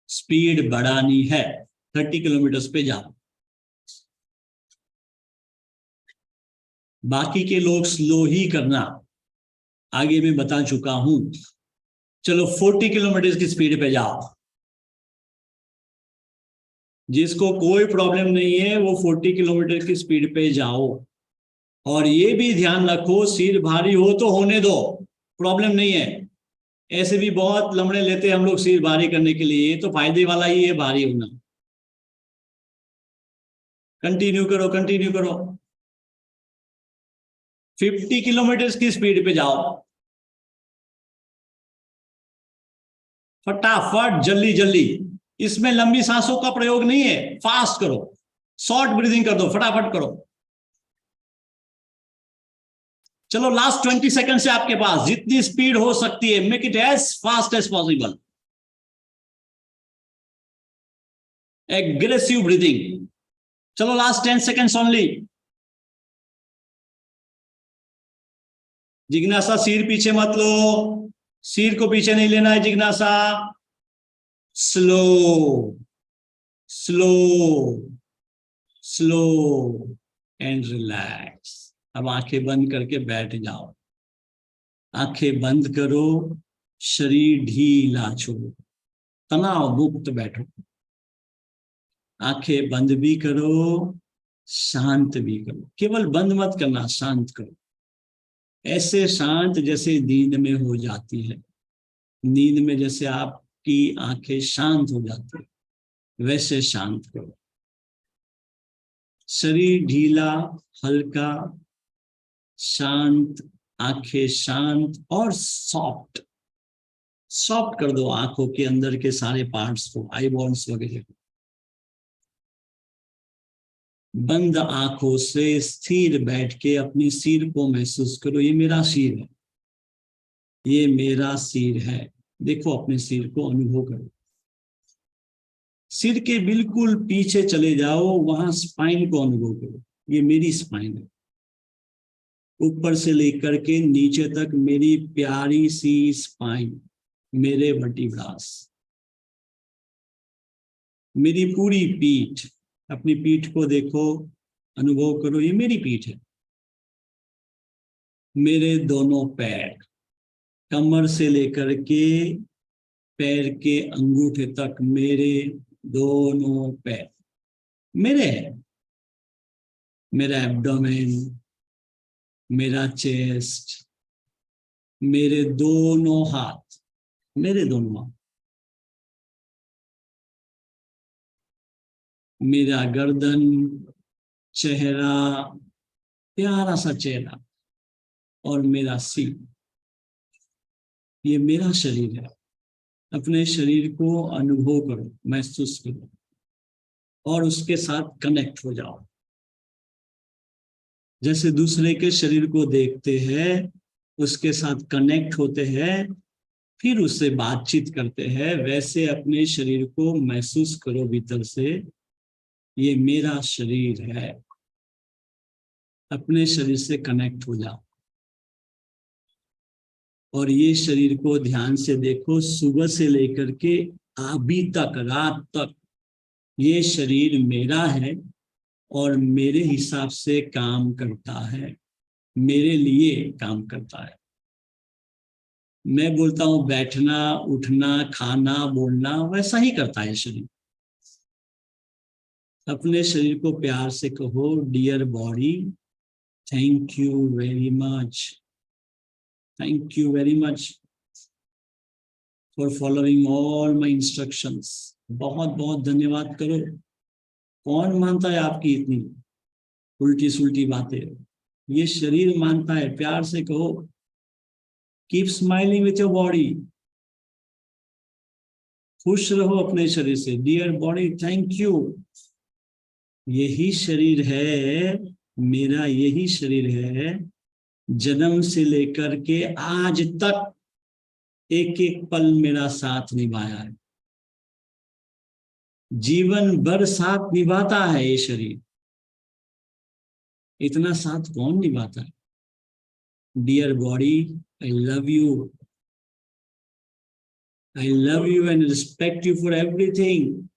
स्पीड बढ़ानी है, 30 किलोमीटर पे जाओ। बाकी के लोग स्लो ही करना, आगे मैं बता चुका हूं। चलो 40 किलोमीटर की स्पीड पे जाओ। जिसको कोई प्रॉब्लम नहीं है वो 40 किलोमीटर की स्पीड पे जाओ। और ये भी ध्यान रखो, सिर भारी हो तो होने दो, प्रॉब्लम नहीं है। ऐसे भी बहुत लमड़े लेते हैं हम लोग सिर भारी करने के लिए, ये तो फायदे वाला ही है भारी होना। कंटिन्यू करो, कंटिन्यू करो। 50 किलोमीटर की स्पीड पे जाओ, फटाफट, जल्दी जल्दी। इसमें लंबी सांसों का प्रयोग नहीं है, फास्ट करो, शॉर्ट ब्रीदिंग कर दो, फटाफट करो। चलो, लास्ट 20 सेकंड से आपके पास जितनी स्पीड हो सकती है, make it as fast as possible. Aggressive breathing. चलो, लास्ट 10 सेकंड्स ओनली। जिज्ञासा, सिर पीछे मत लो, सिर को पीछे नहीं लेना है जिज्ञासा। Slow, slow, slow and relax. अब आंखें बंद करके बैठ जाओ। आंखें बंद करो, शरीर ढीला छोड़ो, तनाव मुक्त बैठो। आंखें बंद भी करो, शांत भी करो। केवल बंद मत करना, शांत करो। ऐसे शांत जैसे नींद में हो जाती है। नींद में जैसे आपकी आंखें शांत हो जाती है, वैसे शांत करो। शरीर ढीला, हल्का, शांत, आंखें शांत और सॉफ्ट। सॉफ्ट कर दो आंखों के अंदर के सारे पार्ट्स को, आई बॉन्स वगैरह को। बंद आंखों से स्थिर बैठ के अपनी सिर को महसूस करो। ये मेरा सिर है, ये मेरा सिर है। देखो अपने सिर को, अनुभव करो। सिर के बिल्कुल पीछे चले जाओ, वहां स्पाइन को अनुभव करो। ये मेरी स्पाइन है। ऊपर से लेकर के नीचे तक मेरी प्यारी सी स्पाइन, मेरे वर्टिब्रास, मेरी पूरी पीठ। अपनी पीठ को देखो, अनुभव करो, ये मेरी पीठ है। मेरे दोनों पैर, कमर से लेकर के पैर के अंगूठे तक, मेरे दोनों पैर मेरे हैं। मेरा एब्डोमेन, मेरा चेस्ट, मेरे दोनों हाथ, मेरे दोनों हाथ, मेरा गर्दन, चेहरा, प्यारा सा चेहरा, और मेरा सिर। ये मेरा शरीर है। अपने शरीर को अनुभव करो, महसूस करो और उसके साथ कनेक्ट हो जाओ। जैसे दूसरे के शरीर को देखते हैं, उसके साथ कनेक्ट होते हैं, फिर उससे बातचीत करते हैं, वैसे अपने शरीर को महसूस करो भीतर से, ये मेरा शरीर है। अपने शरीर से कनेक्ट हो जाओ और ये शरीर को ध्यान से देखो। सुबह से लेकर के अभी तक, रात तक, ये शरीर मेरा है और मेरे हिसाब से काम करता है, मेरे लिए काम करता है। मैं बोलता हूं बैठना, उठना, खाना, बोलना, वैसा ही करता है शरीर। अपने शरीर को प्यार से कहो, dear body, thank you very much, thank you very much for following all my instructions. बहुत बहुत धन्यवाद करो। कौन मानता है आपकी इतनी उल्टी सुल्टी बातें? ये शरीर मानता है। प्यार से कहो, keep smiling with your body. खुश रहो अपने शरीर से। Dear body, thank you. यही शरीर है मेरा, यही शरीर है। जन्म से लेकर के आज तक एक एक पल मेरा साथ निभाया है। जीवन भर साथ निभाता है ये शरीर। इतना साथ कौन निभाता है? Dear body, I love you. I love you and respect you for everything.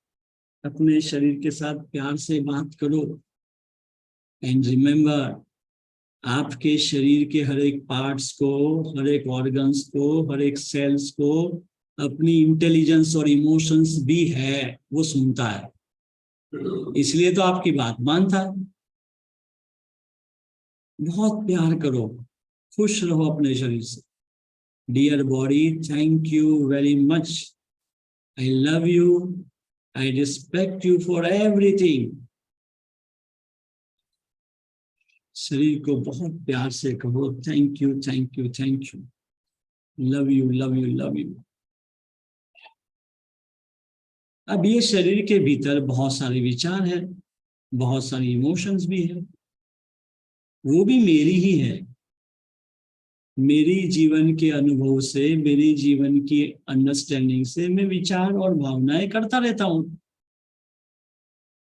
अपने शरीर के साथ प्यार से बात करो। एंड रिमेम्बर, आपके शरीर के हर एक पार्ट्स को, हर एक ऑर्गन्स को, हर एक सेल्स को अपनी इंटेलिजेंस और इमोशंस भी है, वो सुनता है। इसलिए तो आपकी बात मानता है। बहुत प्यार करो, खुश रहो अपने शरीर से। Dear body, thank you very much. I love you, I respect you for everything. शरीर को बहुत प्यार से कहो, thank you, thank you, thank you, love you, love you, love you. अब ये शरीर के भीतर बहुत सारे विचार है, बहुत सारी इमोशंस भी है, वो भी मेरी ही है। मेरी जीवन के अनुभव से, मेरी जीवन की अंडरस्टैंडिंग से मैं विचार और भावनाएं करता रहता हूं।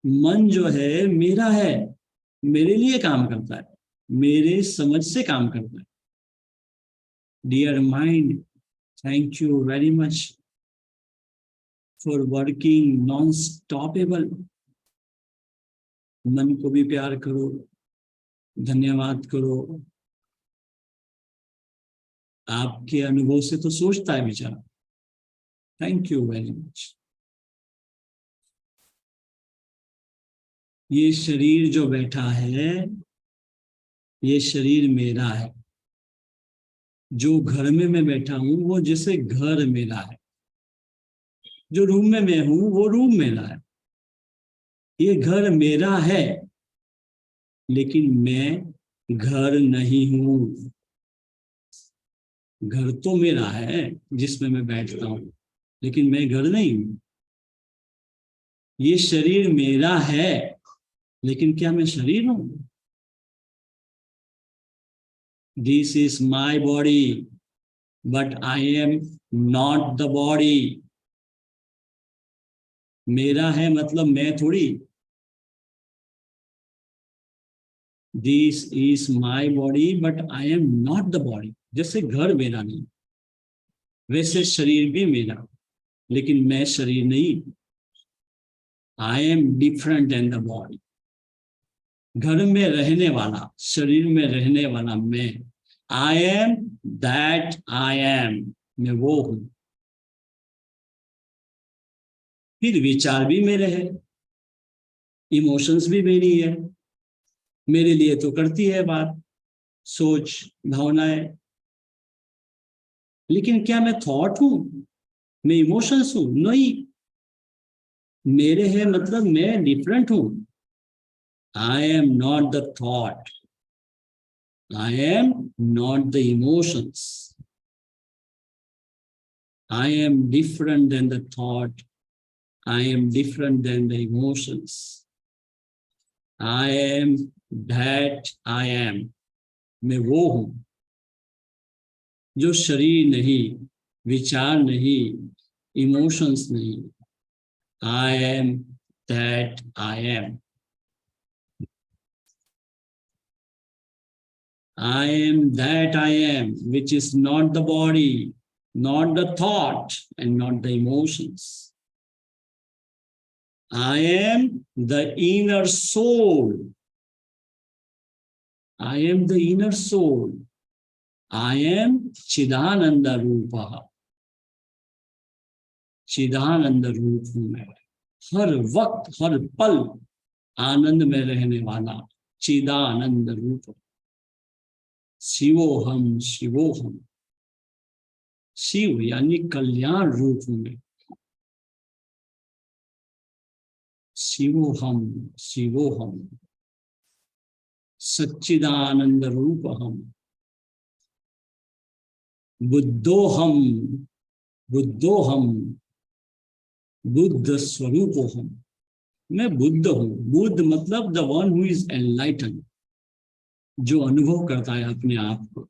मन जो है मेरा है, मेरे लिए काम करता है, मेरे समझ से काम करता है। Dear mind, thank you very much for working non stoppable. मन को भी प्यार करो, धन्यवाद करो। आपके अनुभव से तो सोचता है बेचारा। Thank you very much. ये शरीर जो बैठा है, ये शरीर मेरा है। जो घर में मैं बैठा हूं वो जैसे घर मेरा है। जो रूम में मैं हूं वो रूम मेरा है। ये घर मेरा है, लेकिन मैं घर नहीं हूं। घर तो मेरा है जिसमें मैं बैठता हूं, लेकिन मैं घर नहीं हूं। ये शरीर मेरा है, लेकिन क्या मैं शरीर हूं? This is my body, but I am not the body. मेरा है मतलब मैं थोड़ी। This is my body but I am not the body. जैसे घर मेरा नहीं, वैसे शरीर भी मेरा, लेकिन मैं शरीर नहीं। I am different than the body. घर में रहने वाला, शरीर में रहने वाला मैं। I am that I am. मैं वो हूं। फिर विचार भी मेरे हैं, इमोशंस भी मेरी है। मेरे लिए तो करती है बात, सोच, भावनाएं। लेकिन क्या मैं थॉट हूं? मैं इमोशंस हूं? नहीं। मेरे है मतलब मैं डिफरेंट हूं। I am not the thought, I am not the emotions. I am different than the thought, I am different than the emotions. I am that I am. मैं वो हूं जो शरीर नहीं, विचार नहीं, इमोशंस नहीं। I am that I M. I am that I am, which is not the body, not the thought, and not the emotions. I am the inner soul. I am the inner soul. I am Chidananda Rupa. चिदानंद रूप हूं मैं। हर वक्त हर पल आनंद में रहने वाला चिदानंद रूप। शिवोहम शिवोहम। शिव यानी कल्याण रूप में। शिवोहम शिवोहम। सच्चिदानंद रूप हम। बुद्धोहम बुद्धोहम। बुद्ध स्वरूप हम। मैं बुद्ध हूं। बुद्ध मतलब the one who is enlighten, जो अनुभव करता है अपने आप को।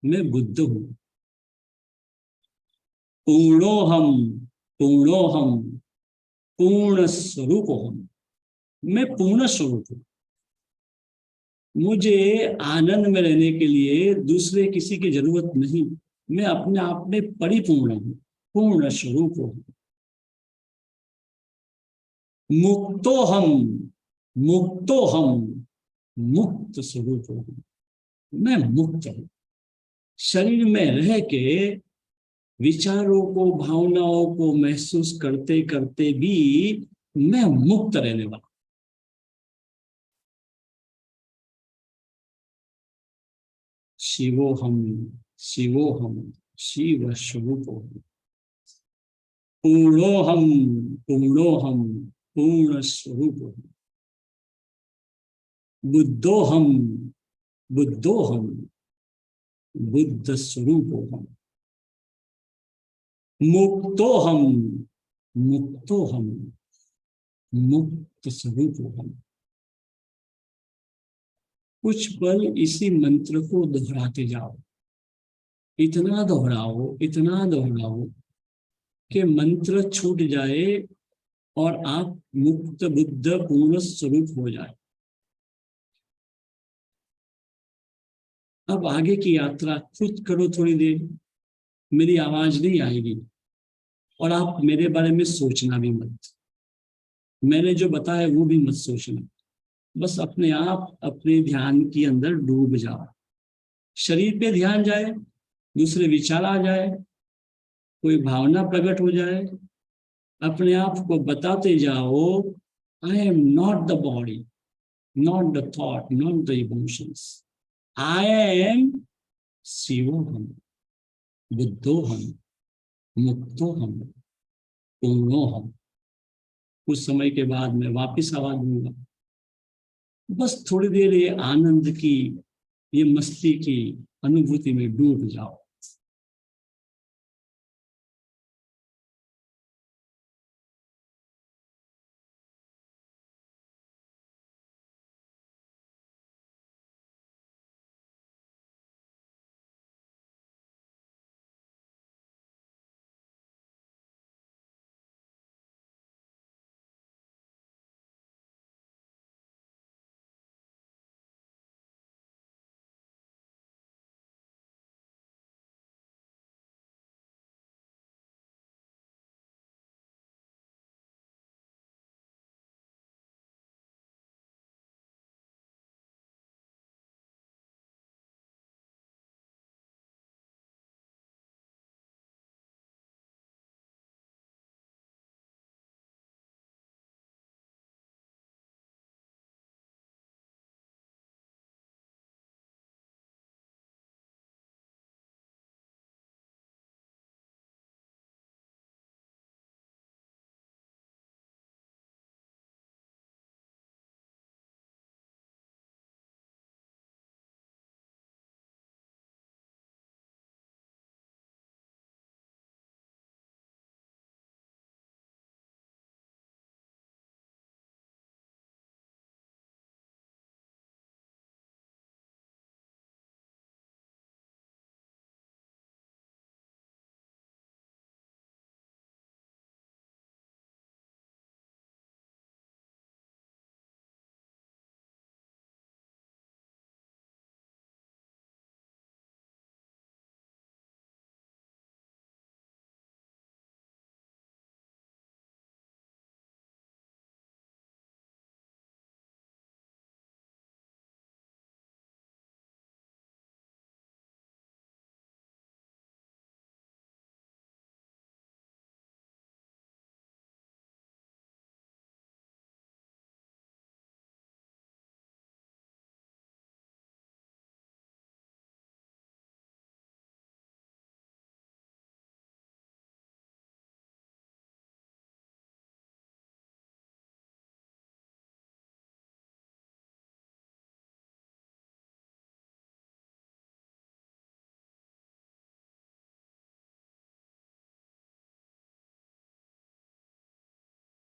मैं बुद्ध हूं। पूर्णोहम पूर्णोहम। पूर्ण स्वरूप हम। मैं पूर्ण स्वरूप हूं। मुझे आनंद में रहने के लिए दूसरे किसी की जरूरत नहीं। मैं अपने आप में परिपूर्ण हूं, पूर्ण स्वरूप हूं। मुक्तो हम मुक्तो हम। मुक्त स्वरूप हूं। मैं मुक्त हूं। शरीर में रह के विचारों को, भावनाओं को महसूस करते करते भी मैं मुक्त रहने वाला। शिवोहम शिवोहम। शिव स्वरूप हम। पूर्णोहम पूर्णोहम। पूर्ण स्वरूप हम। बुद्धोहम बुद्धोहम। बुद्ध स्वरूप हम। मुक्तोहम मुक्तोहम। मुक्त स्वरूप हम। कुछ पल इसी मंत्र को दोहराते जाओ। इतना दोहराओ, इतना दोहराओ कि मंत्र छूट जाए और आप मुक्त बुद्ध पूर्ण स्वरूप हो जाए। अब आगे की यात्रा खुद करो थोड़ी देर। मेरी आवाज नहीं आएगी और आप मेरे बारे में सोचना भी मत। मैंने जो बताया वो भी मत सोचना। बस अपने आप अपने ध्यान के अंदर डूब जाओ। शरीर पे ध्यान जाए, दूसरे विचार आ जाए, कोई भावना प्रकट हो जाए, अपने आप को बताते जाओ, I am not the body, not the thought, not the emotions, I am शिवोहम, बुद्धोहम, मुक्तोहम, पूर्णोहम। कुछ समय के बाद मैं वापिस आवाज दूंगा। बस थोड़ी देर ये आनंद की, ये मस्ती की अनुभूति में डूब जाओ।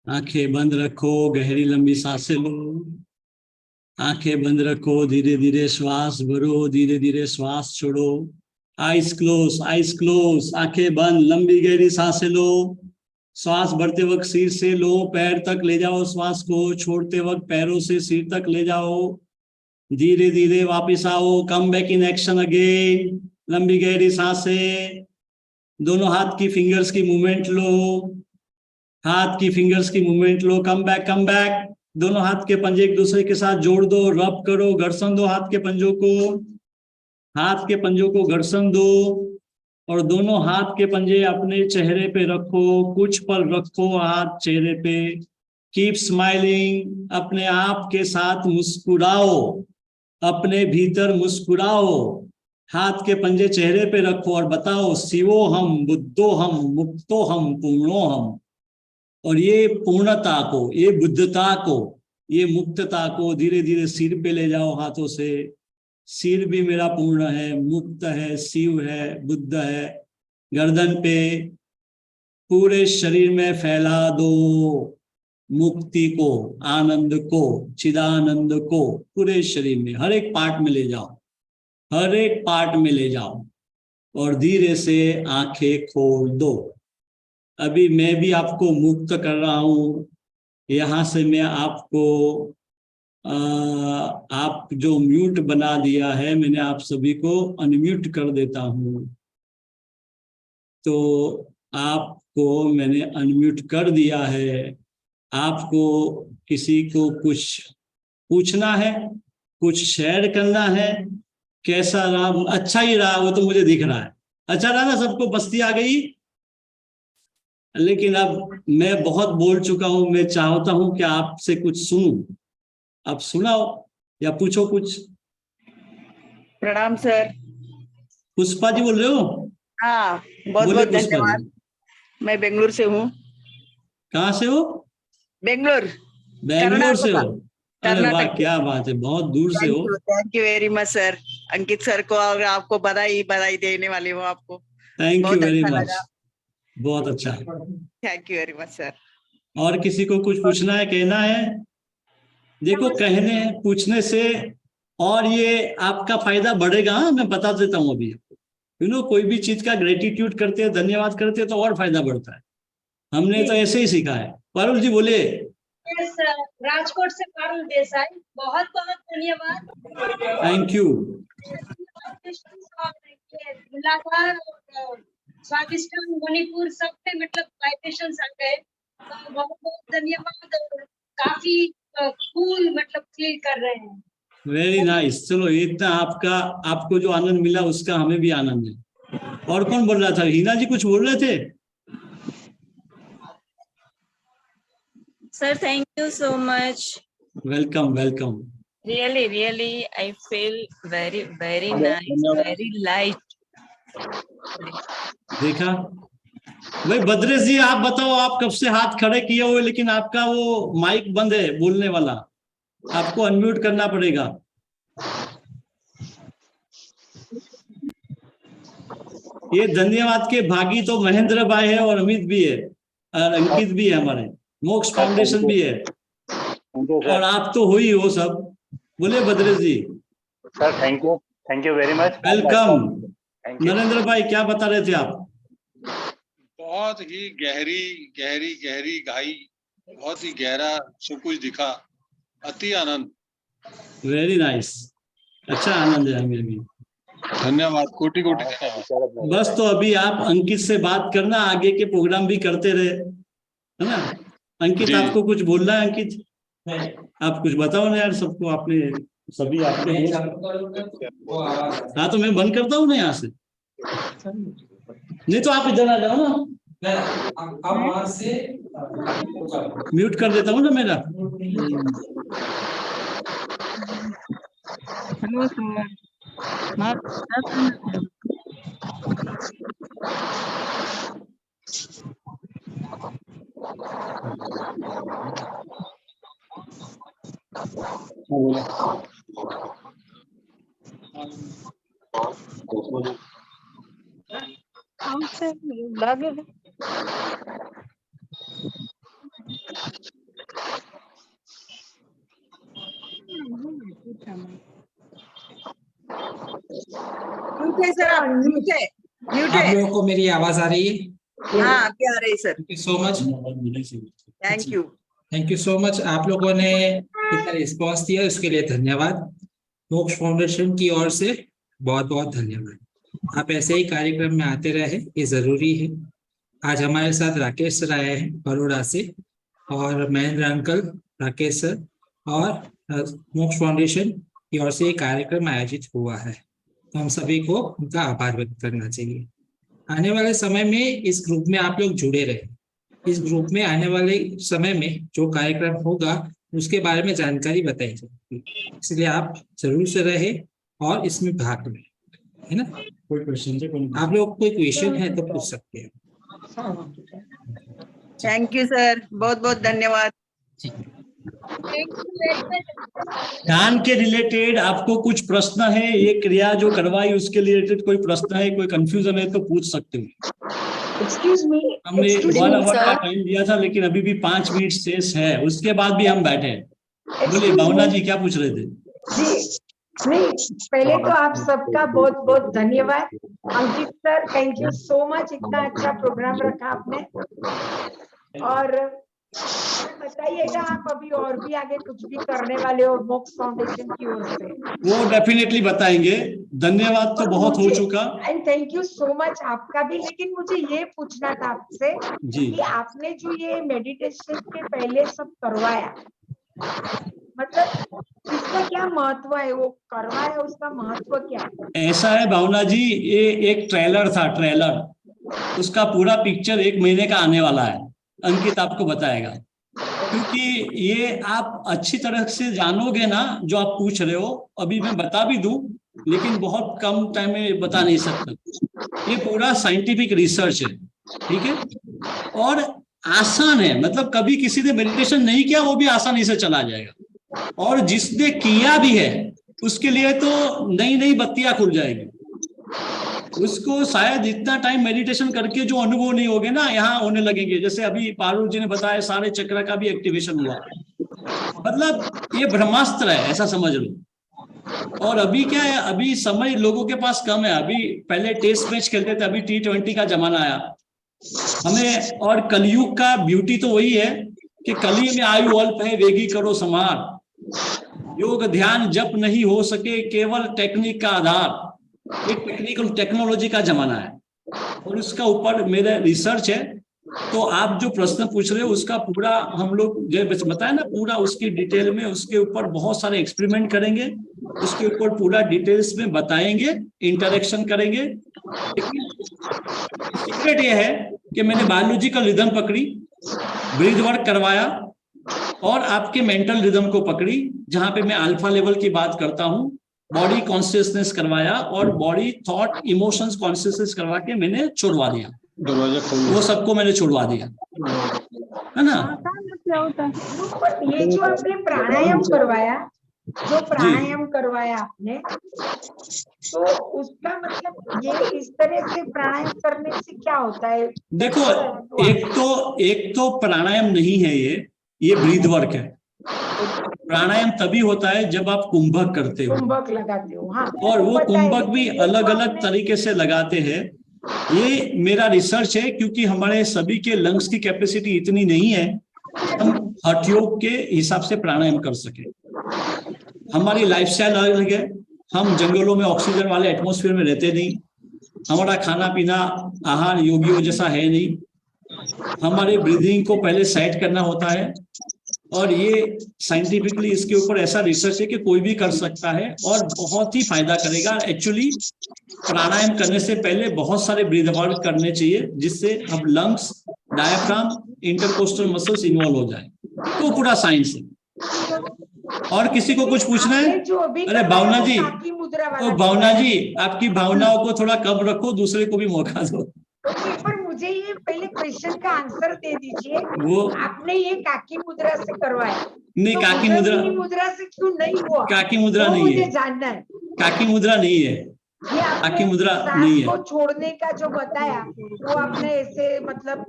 आंखें बंद रखो, गहरी लंबी सांसें लो। आंखें बंद रखो, धीरे धीरे श्वास भरो, धीरे धीरे श्वास छोड़ो। आइज क्लोज, आइज क्लोज, आंखें बंद, लंबी गहरी सांसें लो। श्वास भरते वक्त सिर से लो, पैर तक ले जाओ श्वास को, छोड़ते वक्त पैरों से सिर तक ले जाओ। धीरे धीरे वापस आओ, come back in action again. लंबी गहरी सांसें। दोनों हाथ की फिंगर्स की मूवमेंट लो, हाथ की फिंगर्स की मूवमेंट लो। Come back, come back. दोनों हाथ के पंजे एक दूसरे के साथ जोड़ दो, रब करो, घर्षण दो हाथ के पंजों को। हाथ के पंजों को घर्षण दो और दोनों हाथ के पंजे अपने चेहरे पे रखो। कुछ पल रखो हाथ चेहरे पे। कीप स्माइलिंग, अपने आप के साथ मुस्कुराओ, अपने भीतर मुस्कुराओ। हाथ के पंजे चेहरे पे रखो और बताओ, शिवो हम, बुद्धो हम, मुक्तो हम, पूर्णो हम। और ये पूर्णता को, ये बुद्धता को, ये मुक्तता को धीरे धीरे सिर पे ले जाओ हाथों से। सिर भी मेरा पूर्ण है, मुक्त है, शिव है, बुद्ध है। गर्दन पे, पूरे शरीर में फैला दो मुक्ति को, आनंद को, चिदानंद को। पूरे शरीर में हर एक पार्ट में ले जाओ, हर एक पार्ट में ले जाओ और धीरे से आंखें खोल दो। अभी मैं भी आपको मुक्त कर रहा हूं। यहां से मैं आपको आप जो म्यूट बना दिया है, मैंने आप सभी को अनम्यूट कर देता हूं। तो आपको मैंने अनम्यूट कर दिया है। आपको किसी को कुछ पूछना है, कुछ शेयर करना है, कैसा रहा? अच्छा ही रहा, वो तो मुझे दिख रहा है। अच्छा रहा ना, सबको मस्ती आ गई। लेकिन अब मैं बहुत बोल चुका हूं, मैं चाहता हूं कि आपसे कुछ सुनूं। आप सुनाओ या पूछो कुछ। प्रणाम सर। पुष्पा जी बोल रहे हो? हाँ, बहुत बोले बहुत पुष्पा जी। धन्यवाद। मैं बेंगलुरु से हूँ। कहाँ से हो? बेंगलुरु, बेंगलोर से हो? कर्नाटक। अरे वाह, कर्नाटक। क्या बात है, बहुत दूर से हो। Thank you very much sir. Ankit sir को और आपको बधाई बधाई देने वाली हूँ आपको। थैंक यू बहुत वेरी अच्छा मच। लगा। बहुत अच्छा। Thank you very much sir. और किसी को कुछ पूछना है, कहना है? देखो, कहने पूछने से और ये आपका फायदा बढ़ेगा। हाँ, मैं बता देता हूँ अभी। कोई भी चीज का ग्रेटिट्यूड करते हैं, धन्यवाद करते हैं, तो और फायदा बढ़ता है। हमने तो ऐसे ही सीखा है। पारुल जी बोले। राजकोट से पारुल देसाई, बहुत बहुत धन्यवाद। Thank you. मुलाकात स्वादिष्ट मणिपुर सब पे मतलब वाइब्रेशंस आ गए, तो बहुत बहुत धन्यवाद। और काफी कूल मतलब फील कर रहे हैं। Very nice. चलो, इतना आपका, आपको जो आनंद मिला उसका हमें भी आनंद है। और कौन बोल रहा था? हिना जी कुछ बोल रहे थे? Sir, thank you so much. Welcome welcome. Really, I feel very nice, very light. देखा भाई, बद्रेश जी आप बताओ, आप कब से हाथ खड़े किए हुए, लेकिन आपका वो माइक बंद है बोलने वाला, आपको अनम्यूट करना पड़ेगा। ये धन्यवाद के भागी तो महेंद्र भाई है, और अमित भी है, और अंकित भी है, हमारे मोक्ष फाउंडेशन भी है, और आप तो हो ही हो सब। बोले Badresh ji. Sir thank you very much. Welcome. Narendra bhai, क्या बता रहे थे आप? बहुत ही गहरी गाई, बहुत ही गहरा सब कुछ दिखा, अति आनंद। Very nice. अच्छा आनंद है हमें भी। धन्यवाद, कोटि कोटि धन्यवाद। बस तो अभी आप अंकित से बात करना, आगे के प्रोग्राम भी करते रहे, है ना? अंकित, आपको कुछ बोलना है? अंकित, आप कुछ बताओ ना यार सबको। आपने सभी आपके हाँ, तो मैं बंद करता हूँ ना यहाँ से। नहीं तो आप इधर आ जाओ ना, वहां से म्यूट कर देता हूँ ना मेरा। Hello, sir. म्यूट है। आप लोगों को मेरी आवाज आ रही है? हाँ, क्या आ रही sir? Thank you so much. Thank you so much. आप लोगों ने इतना रिस्पॉन्स दिया, उसके लिए धन्यवाद। मोक्ष फाउंडेशन की ओर से बहुत बहुत धन्यवाद। आप ऐसे ही कार्यक्रम में आते रहे, ये जरूरी है। आज हमारे साथ राकेश सर आए हैं बड़ोड़ा से, और महेंद्र अंकल, राकेश सर, और मोक्ष फाउंडेशन की ओर से ये कार्यक्रम आयोजित हुआ है, तो हम सभी को उनका आभार व्यक्त करना चाहिए। आने वाले समय में इस ग्रुप में आप लोग जुड़े रहे। इस ग्रुप में आने वाले समय में जो कार्यक्रम होगा उसके बारे में जानकारी बताई जाएगी, इसलिए आप जरूर से रहे और इसमें भाग लें, है ना? कोई क्वेश्चन? आप लोग कोई क्वेश्चन है तो पूछ सकते हैं। थैंक यू सर, बहुत बहुत धन्यवाद। दान के रिलेटेड आपको कुछ प्रश्न है? ये क्रिया जो करवाई उसके रिलेटेड कोई प्रश्न है, कोई कंफ्यूजन है तो पूछ सकते हो। एक्सक्यूज मी, हमने 1 आवर का टाइम दिया था, लेकिन अभी भी 5 मिनट शेष है, उसके बाद भी हम बैठे हैं। बोलिए भावना जी, क्या पूछ रहे थे? जी नहीं, पहले तो आप सबका बहुत बहुत धन्यवाद। Ankit sir, thank you so much, इतना अच्छा प्रोग्राम रखा आपने। और बताइएगा, आप अभी और भी आगे कुछ भी करने वाले हो मोक्ष फाउंडेशन की ओर से? वो डेफिनेटली बताएंगे। धन्यवाद तो बहुत हो चुका। And thank you so much आपका भी। लेकिन मुझे ये पूछना था आपसे कि आपने जो ये मेडिटेशन के पहले सब करवाया, मतलब इसका क्या महत्व है, वो करवा है उसका महत्व क्या है? ऐसा है भावना जी, ये एक ट्रेलर था, ट्रेलर, उसका पूरा पिक्चर 1 महीने का आने वाला है। अंकित आपको बताएगा, क्योंकि ये आप अच्छी तरह से जानोगे ना जो आप पूछ रहे हो। अभी मैं बता भी दूं, लेकिन बहुत कम टाइम में बता नहीं सकता। ये पूरा साइंटिफिक रिसर्च है, ठीक है, और आसान है। मतलब कभी किसी ने मेडिटेशन नहीं किया वो भी आसानी से चला जाएगा, और जिसने किया भी है उसके लिए तो नई नई बत्तियां खुल जाएगी। उसको शायद इतना टाइम मेडिटेशन करके जो अनुभव नहीं होगे ना, यहाँ होने लगेंगे। जैसे अभी पारुल जी ने बताया, सारे चक्र का भी एक्टिवेशन हुआ। मतलब ये ब्रह्मास्त्र है, ऐसा समझ लो। और अभी क्या है, अभी समय लोगों के पास कम है। अभी पहले टेस्ट मैच खेलते थे, अभी T20 का जमाना आया हमें। और कलयुग का ब्यूटी तो वही है कि कली में आयु अल्प है, वेगी करो समार। योग ध्यान जप नहीं हो सके, केवल टेक्निक का आधार। एक टेक्नोलॉजी का जमाना है, और उसका ऊपर मेरा रिसर्च है। तो आप जो प्रश्न पूछ रहे हो उसका पूरा हम लोग जो बताया ना, पूरा उसकी डिटेल में, उसके ऊपर बहुत सारे एक्सपेरिमेंट करेंगे, उसके ऊपर पूरा डिटेल्स में बताएंगे, इंटरेक्शन करेंगे। लेकिन सीक्रेट ये है कि मैंने बायोलॉजिकल रिदम पकड़ी, ब्रीथ वर्क करवाया, और आपके मेंटल रिदम को पकड़ी, जहां पे मैं अल्फा लेवल की बात करता हूं। बॉडी कॉन्शियसनेस करवाया, और बॉडी थॉट इमोशंस कॉन्शियसनेस करवा के मैंने छुड़वा दिया। दरवाजा खोल वो सबको मैंने छुड़वा दिया, है ना। पर ये जो आपने प्राणायाम करवाया, आपने, तो उसका मतलब ये इस तरह से प्राणायाम करने से क्या होता है? देखो, एक तो प्राणायाम नहीं है ये ब्रीथ वर्क है। प्राणायाम तभी होता है जब आप कुंभक करते हो, कुंभक लगाते हो। हाँ, और वो पता है, कुंभक भी लेकिन ये अलग तो अलग आपने- तरीके से लगाते हैं। ये मेरा रिसर्च है, क्योंकि हमारे सभी के लंग्स की कैपेसिटी इतनी नहीं है हम हठ योग के हिसाब से प्राणायाम कर सके। हमारी लाइफस्टाइल अलग है, हम जंगलों में ऑक्सीजन वाले एटमॉस्फेयर में रहते नहीं। हमारा खाना पीना आहार योगियों जैसा है नहीं। हमारे ब्रीदिंग को पहले सेट करना होता है, और ये साइंटिफिकली इसके ऊपर ऐसा रिसर्च है कि कोई भी कर सकता है और बहुत ही फायदा करेगा। एक्चुअली प्राणायाम करने से पहले बहुत सारे ब्रीथ वर्क करने चाहिए, जिससे अब lungs, diaphragm, intercostal muscles involve हो जाए। तो पूरा साइंस है। और किसी को कुछ पूछना है? आपने जो अभी अरे करवाया भावना वो जी, काकी मुद्रा वाला तो भावना जी, आपकी भावनाओं को थोड़ा कम रखो, दूसरे को भी मौका दो। ओके, पर मुझे ये पहले क्वेश्चन का आंसर दे दीजिए। वो आपने ये काकी मुद्रा से करवाया, नहीं, तो काकी मुद्रा, उज्जयिनी मुद्रा से क्यों नहीं हुआ? काकी मुद्रा वो नहीं मुझे है, जानना है। काकी मुद्रा नहीं है, ये आपने काकी मुद्रा सांस नहीं है। को छोड़ने का जो बताया, वो आपने ऐसे मतलब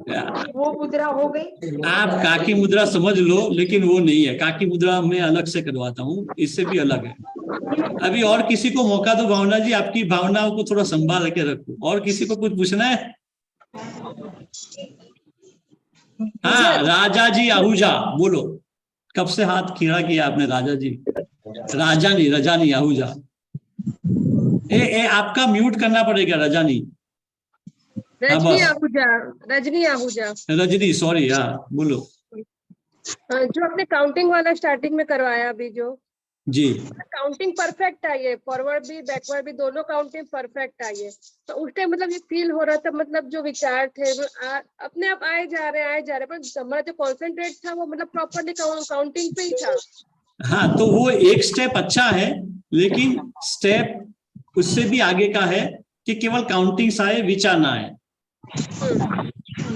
वो मुद्रा हो गई। आप काकी मुद्रा समझ लो, लेकिन वो नहीं है। काकी मुद्रा मैं अलग से करवाता हूँ, इससे भी अलग है। अभी और किसी को मौका दो भावना जी, आपकी भावनाओं को थोड़ा संभाल के रखो। और किसी को कुछ पूछना है? हाँ, राजा जी आहूजा, बोलो। कब से हाथ खीड़ा किया आपने राजा जी? राजा नहीं, रजा नहीं, आहूजा। आपका म्यूट करना पड़ेगा, रजानी। रजनी आहूजा, रजनी आहूजा। रजनी, सॉरी। हाँ, बोलो जो आपने काउंटिंग वाला स्टार्टिंग में करवाया अभी, जो जी। काउंटिंग परफेक्ट आई है, फॉरवर्ड भी बैकवर्ड भी दोनों काउंटिंग परफेक्ट आई है। तो उस टाइम मतलब ये फील हो रहा था, मतलब जो विचार थे वो अपने आप आए जा रहे, पर हमारा जो कॉन्सेंट्रेट था वो मतलब प्रॉपरली काउंटिंग पे ही था। हाँ, तो वो एक स्टेप अच्छा है, लेकिन स्टेप उससे भी आगे का है कि केवल काउंटिंग आए, विचार ना आए।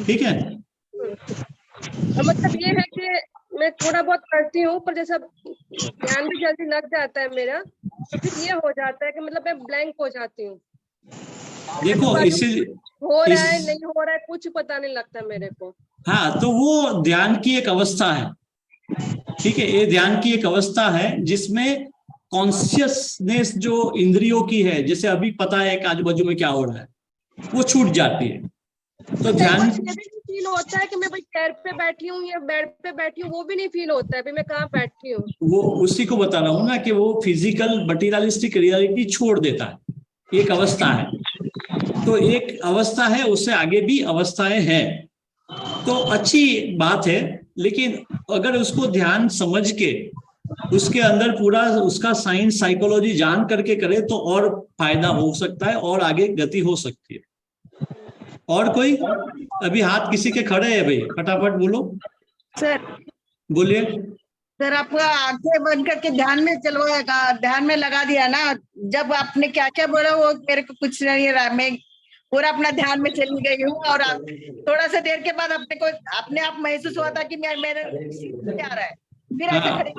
ठीक है। मतलब ये है कि मैं थोड़ा बहुत करती हूँ, पर जैसा ध्यान भी जल्दी लग जाता है मेरा, तो फिर ये हो जाता है कि मतलब मैं ब्लैंक हो जाती हूँ। देखो, इसे हो रहा है नहीं हो रहा है कुछ पता नहीं लगता मेरे को। हाँ, तो वो ध्यान की एक अवस्था है। ठीक है, ये ध्यान की एक अवस्था है जिसमें कॉन्शियसनेस जो इंद्रियों की है, जैसे अभी पता है कि आजू बाजू में क्या हो रहा है, वो छूट जाती है। तो ध्यान फील होता है कि मैं भाई चेयर पे बैठी हूँ या बेड पे बैठी हूँ, वो भी नहीं फील होता है अभी मैं कहाँ बैठी हूँ। वो उसी को बता रहा हूँ ना कि वो फिजिकल मटीरियलिस्टिक रियलिटी छोड़ देता है। एक अवस्था है, तो एक अवस्था है, उससे आगे भी अवस्थाएं हैं। तो अच्छी बात है, लेकिन अगर उसको ध्यान समझ के उसके अंदर पूरा उसका साइंस साइकोलॉजी जान करके करे तो और फायदा हो सकता है और आगे गति हो सकती है। और कोई अभी हाथ किसी के खड़े हैं भाई, फटाफट बोलो, सर बोलिए। सर आपका आंखें बंद करके ध्यान में चलवाएगा, ध्यान में लगा दिया ना, जब आपने क्या क्या बोला वो मेरे को कुछ नहीं रहा, मैं पूरा अपना ध्यान में चली गई हूँ। और थोड़ा सा देर के बाद अपने आप महसूस हुआ था कि मेरे क्या आ रहा है, फिर ऐसे हाँ। खड़े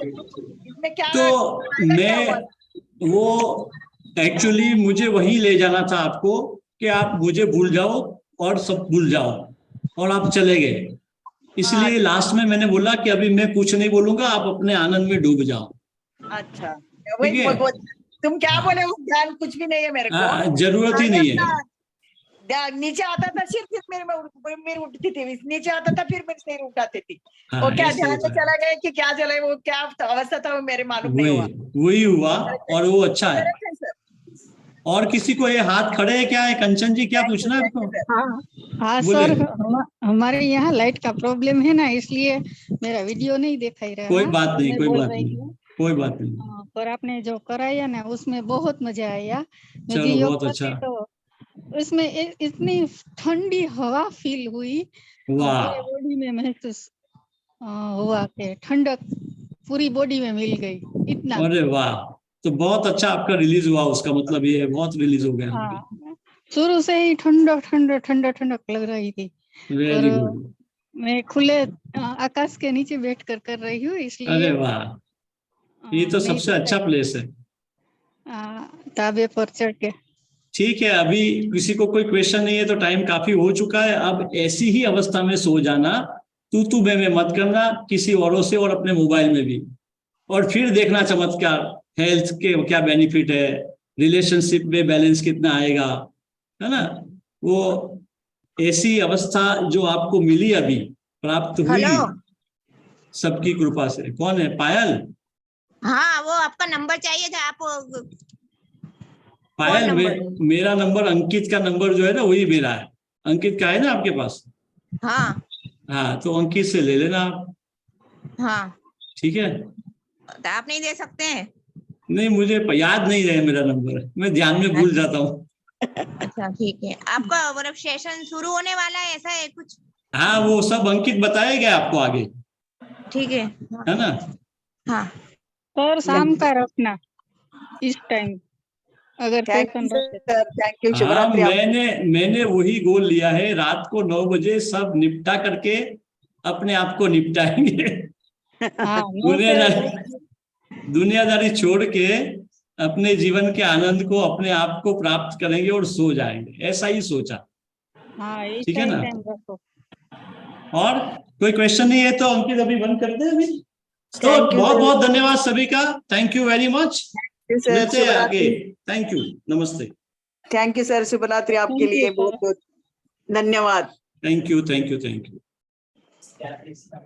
इसमें क्या तो मैं वो एक्चुअली मुझे वहीं ले जाना था आपको कि आप मुझे भूल जाओ और सब भूल जाओ, और आप चले गए। इसलिए लास्ट में मैंने बोला कि अभी मैं कुछ नहीं बोलूंगा, आप अपने आनंद में डूब जाओ। अच्छा ठीक है? तुम क्या बोले, वो ध्यान कुछ भी नहीं है मेरे को, जरूरत ही नहीं है। नीचे आता था सिर, फिर मेरे उठती थी, नीचे आता था फिर मेरे सिर उठाती थी। हाँ, वो क्या ऐसे ध्यान होता में है। चला गया कि क्या चला, वो क्या अवस्था था वो मेरे मालूम नहीं हुआ। वही हुआ और वो अच्छा है। करेक्ट है सर। और किसी को ये हाथ खड़े है क्या है? कंचन जी क्या पूछना है आपको? हाँ बोले। सर, हमारे यहाँ लाइट का प्रॉब्लम है ना, इसलिए मेरा वीडियो नहीं दिखाई रहा। कोई बात नहीं, मैं कोई बोल बात रही नहीं, हूँ। कोई बात नहीं। हाँ, पर आपने जो कराया ना उसमें बहुत मजा आया। मैं चलो, भी योग बहुत करती अच्छा। तो उसमें इतनी ठंडी हवा फील हुई, वाह, पूरे बॉडी में महसूस हुआ कि ठंडक पूरी बॉडी में मिल गई, इतना। अरे वाह, तो बहुत अच्छा आपका रिलीज हुआ, उसका मतलब ये है बहुत रिलीज हो गया। हाँ, शुरू से ही ठंडा ठंडा ठंडा ठंडक लग रही थी। वेरी और गुड। मैं खुले आकाश के नीचे बैठकर कर रही हूँ, इसलिए अरे वाह, ये तो नहीं सबसे अच्छा प्लेस है। ताबे पर चढ़ के। ठीक है, अभी किसी को कोई क्वेश्चन नहीं है तो टाइम काफी हो चुका है। अब ऐसी ही अवस्था में सो जाना, तू मैं मत करना किसी औरों से और अपने मोबाइल में भी, और फिर देखना चमत्कार, हेल्थ के क्या बेनिफिट है, रिलेशनशिप में बैलेंस कितना आएगा, है ना। वो ऐसी अवस्था जो आपको मिली अभी, प्राप्त हुई हेलो। सबकी कृपा से। कौन है? पायल? हाँ, वो आपका नंबर चाहिए था, आप पायल, नंबर? मेरा नंबर, अंकित का नंबर जो है ना वही मेरा है। अंकित का है ना आपके पास? हाँ हाँ, तो अंकित से ले लेना आप। हाँ, ठीक है? तो आप नहीं दे सकते हैं? नहीं, मुझे याद नहीं रहे मेरा नंबर, मैं ध्यान में भूल जाता हूँ। अच्छा ठीक है, आपका मतलब सेशन शुरू होने वाला है, ऐसा है कुछ? हाँ, वो सब अंकित बताएगा आपको आगे, ठीक है ना। हाँ और शाम का रखना इस टाइम, अगर थैंक सेशन यू रखे। सर, थैंक यू, हाँ, शिवरात्रि आपको। मैंने वही गोल लिया है, रात को 9 बजे सब निपटा करके अपने आप को निपटाएंगे। हाँ, दुनियादारी छोड़ के अपने जीवन के आनंद को, अपने आप को प्राप्त करेंगे और सो जाएंगे, ऐसा ही सोचा। हाँ, ठीक है ना। टाइम रखो। और कोई क्वेश्चन नहीं है तो अंकित अभी बंद कर दे अभी। तो Thank you, बहुत sir. बहुत धन्यवाद सभी का, thank you very much. Sir मिलते हैं आगे, शिवरात्रि। थैंक यू, नमस्ते। थैंक यू सर, शिवरात्रि आपके Thank you, लिए sir. बहुत बहुत धन्यवाद। Thank you, thank you, thank you. Pushpa